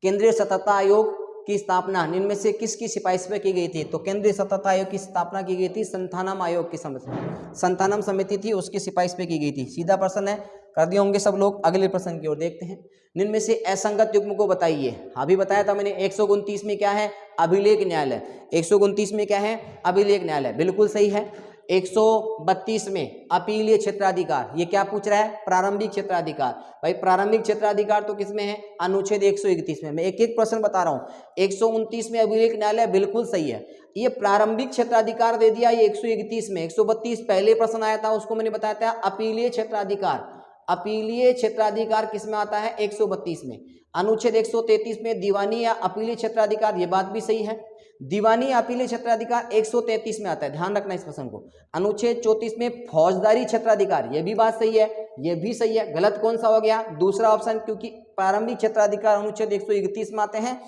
केंद्रीय सतर्कता आयोग की स्थापना निम्न में से किसकी सिफारिश में की गई थी? तो केंद्रीय सतर्कता आयोग की स्थापना की गई थी संथानम आयोग की संथानम समिति थी, उसकी सिफारिश में की गई थी। सीधा प्रश्न है, कर दिए होंगे सब लोग। अगले प्रश्न की ओर देखते हैं। निम्न में से असंगत युग्म को बताइए। अभी बताया था मैंने, 129 में क्या है? अभिलेख न्यायालय। 129 में क्या है? अभिलेख न्यायालय, बिल्कुल सही है। 132 में अपीलीय क्षेत्राधिकार, ये क्या पूछ रहा है? प्रारंभिक क्षेत्राधिकार। भाई प्रारंभिक क्षेत्राधिकार तो किसमें है? अनुच्छेद 131 में। मैं एक एक प्रश्न बता रहा हूं। 129 में अभिलेख न्यायालय, बिल्कुल सही है। ये प्रारंभिक क्षेत्राधिकार दे दिया ये 131 में। 132 पहले प्रश्न आया था, उसको मैंने बताया था अपीलीय क्षेत्राधिकार। अपीलीय क्षेत्राधिकार किसमें आता है? 132 में। अनुच्छेद 133 में दीवानी या अपीलीय क्षेत्राधिकार, ये बात भी सही है। दीवानी या अपीलीय क्षेत्राधिकार 133 में आता है, ध्यान रखना इस प्रश्न को। अनुच्छेद 34 में फौजदारी क्षेत्राधिकार, ये भी बात सही है, ये भी सही है। गलत कौन सा हो गया? दूसरा ऑप्शन, क्योंकि प्रारंभिक क्षेत्राधिकार अनुच्छेद 131 में आते हैं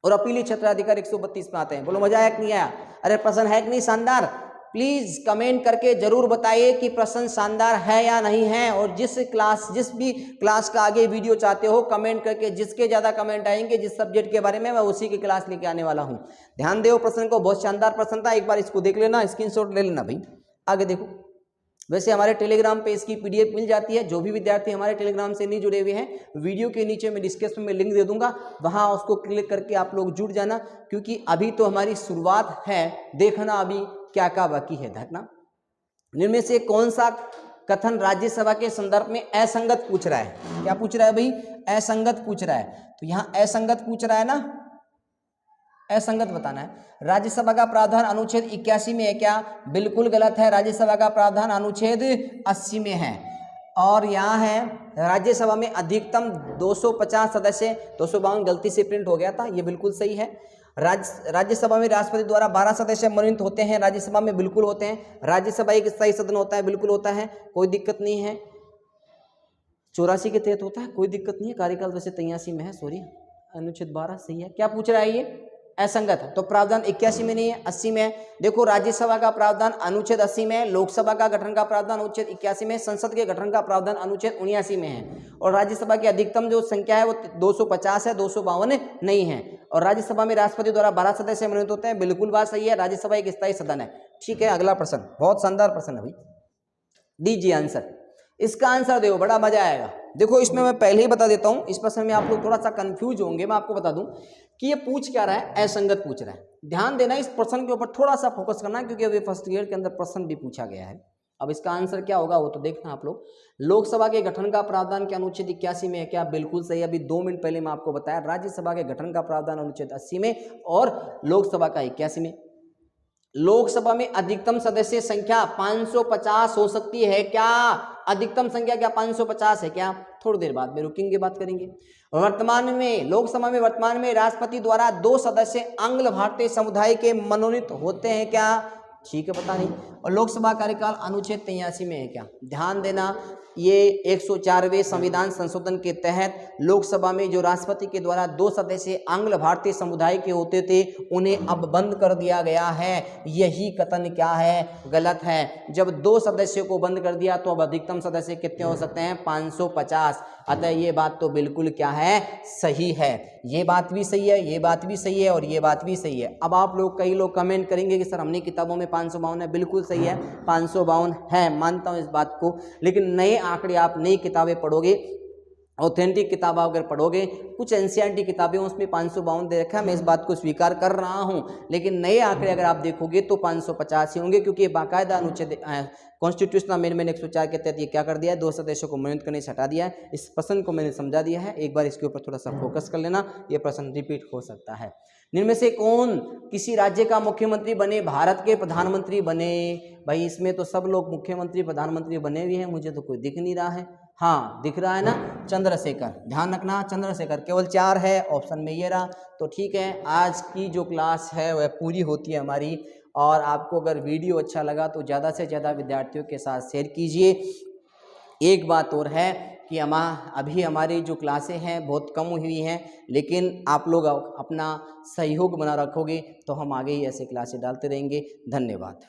और अपीलीय क्षेत्राधिकार 132 में आते हैं। बोलो मजा आया कि नहीं आया? अरे प्रश्न है कि नहीं शानदार? प्लीज कमेंट करके जरूर बताइए कि प्रश्न शानदार है या नहीं है। और जिस भी क्लास का आगे वीडियो चाहते हो, कमेंट करके, जिसके ज्यादा कमेंट आएंगे जिस सब्जेक्ट के बारे में, मैं उसी की क्लास लेके आने वाला हूं। ध्यान दो प्रश्न को, बहुत शानदार प्रश्न था, एक बार इसको देख लेना, स्क्रीनशॉट ले लेना भाई। आगे देखो, वैसे हमारे टेलीग्राम पे इसकी PDF मिल जाती है। जो भी विद्यार्थी हमारे टेलीग्राम से नहीं जुड़े हुए हैं, वीडियो के नीचे मैं डिस्क्रिप्शन में लिंक दे दूंगा, वहां उसको क्लिक करके आप लोग जुड़ जाना, क्योंकि अभी तो हमारी शुरुआत है, देखना अभी क्या क्या बाकी है। देखना, इनमें से कौन सा कथन राज्यसभा के संदर्भ में असंगत पूछ रहा है? क्या पूछ रहा है भाई? असंगत पूछ रहा है। तो यहाँ असंगत पूछ रहा है ना, असंगत बताना है। राज्यसभा का प्रावधान अनुच्छेद 81 में है क्या? बिल्कुल गलत है। राज्यसभा का प्रावधान अनुच्छेद 80 में है। और यहाँ है राज्यसभा में अधिकतम 250 सदस्य, 252 गलती से प्रिंट हो गया था, ये बिल्कुल सही है। राज्यसभा में राष्ट्रपति द्वारा 12 सदस्य मनोनीत होते हैं, राज्यसभा में बिल्कुल होते हैं। राज्यसभा एक स्थायी सदन होता है, बिल्कुल होता है, कोई दिक्कत नहीं है। 84 के तहत होता है, कोई दिक्कत नहीं है। कार्यकाल वैसे 83 में है, सॉरी अनुच्छेद 12 सही है। क्या पूछ रहा है ये? असंगत है, तो प्रावधान 81 में नहीं है, 80 में है। देखो राज्यसभा का प्रावधान अनुच्छेद 80 में है, लोकसभा का गठन का प्रावधान अनुच्छेद 81 में, संसद के गठन का प्रावधान अनुच्छेद 79 में है। और राज्यसभा की अधिकतम जो संख्या है वो 250 है, 252 नहीं है। और राज्यसभा में राष्ट्रपति द्वारा 12 सदस्य मनोनीत होते हैं, बिल्कुल बात सही है। राज्यसभा एक स्थायी सदन है। ठीक है, अगला प्रश्न बहुत शानदार प्रश्न है भाई, दीजिए आंसर। इसका आंसर देखो, बड़ा मजा आएगा। देखो इसमें मैं पहले ही बता देता हूं, इस प्रश्न में आप लोग थोड़ा सा कंफ्यूज होंगे। मैं आपको बता दूं कि ये पूछ क्या रहा है, असंगत पूछ रहा है। ध्यान देना, इस प्रश्न के ऊपर थोड़ा सा फोकस करना, क्योंकि अभी फर्स्ट ईयर के अंदर प्रश्न भी पूछा गया है। अब इसका आंसर क्या होगा वो तो देखना आप लोग। लोकसभा के गठन का प्रावधान के अनुच्छेद 81 में है क्या? बिल्कुल सही। अभी 2 मिनट पहले मैं आपको बताया। राज्यसभा के गठन का प्रावधान अनुच्छेद 80 में और लोकसभा का 81 में। लोकसभा में अधिकतम सदस्य संख्या 550 हो सकती है क्या? अधिकतम संख्या क्या 550 है क्या? थोड़ी देर बाद में रुकेंगे, बात करेंगे। वर्तमान में लोकसभा में वर्तमान में राष्ट्रपति द्वारा 2 सदस्य आंग्ल भारतीय समुदाय के मनोनीत होते हैं क्या? ठीक है, पता नहीं। और लोकसभा कार्यकाल अनुच्छेद 83 में है क्या? ध्यान देना, ये 104वें संविधान संशोधन के तहत लोकसभा में जो राष्ट्रपति के द्वारा 2 सदस्य आंग्ल भारतीय समुदाय के होते थे, उन्हें अब बंद कर दिया गया है। यही कथन क्या है? गलत है। जब 2 सदस्यों को बंद कर दिया तो अब अधिकतम सदस्य कितने हो सकते हैं? 550। अतः ये बात तो बिल्कुल क्या है? सही है। ये बात भी सही है, ये बात भी सही है और ये बात भी सही है। अब आप लोग, कई लोग कमेंट करेंगे कि सर हमने किताबों में 552 है। बिल्कुल सही है, 552 है, मानता हूं इस बात को। लेकिन नए आंकड़े आप नई किताबें पढ़ोगे, ऑथेंटिक किताब अगर पढ़ोगे, कुछ एनसीईआरटी किताबें उसमें 552 दे रखा है, मैं इस बात को स्वीकार कर रहा हूं। लेकिन नए आंकड़े अगर आप देखोगे तो 550 ही होंगे, क्योंकि बाकायदा अनुच्छेद कॉन्स्टिट्यूशनल अमेंडमेंट 104 के तहत ये क्या कर दिया है? 2 सदस्यों को मनोनीत करने से हटा दिया है। इस प्रश्न को मैंने समझा दिया है, एक बार इसके ऊपर थोड़ा सा फोकस कर लेना, ये प्रश्न रिपीट हो सकता है। इनमें से कौन किसी राज्य का मुख्यमंत्री बने, भारत के प्रधानमंत्री बने? भाई इसमें तो सब लोग मुख्यमंत्री प्रधानमंत्री बने हुए हैं, मुझे तो कोई दिख नहीं रहा है। हाँ दिख रहा है ना, चंद्रशेखर। ध्यान रखना, चंद्रशेखर। केवल 4 है, ऑप्शन में ये रहा। तो ठीक है, आज की जो क्लास है वह पूरी होती है हमारी। और आपको अगर वीडियो अच्छा लगा तो ज़्यादा से ज़्यादा विद्यार्थियों के साथ शेयर कीजिए। एक बात और है कि अभी हमारी जो क्लासें हैं बहुत कम हुई हैं, लेकिन आप लोग अपना सहयोग बना रखोगे तो हम आगे ही ऐसे क्लासें डालते रहेंगे। धन्यवाद।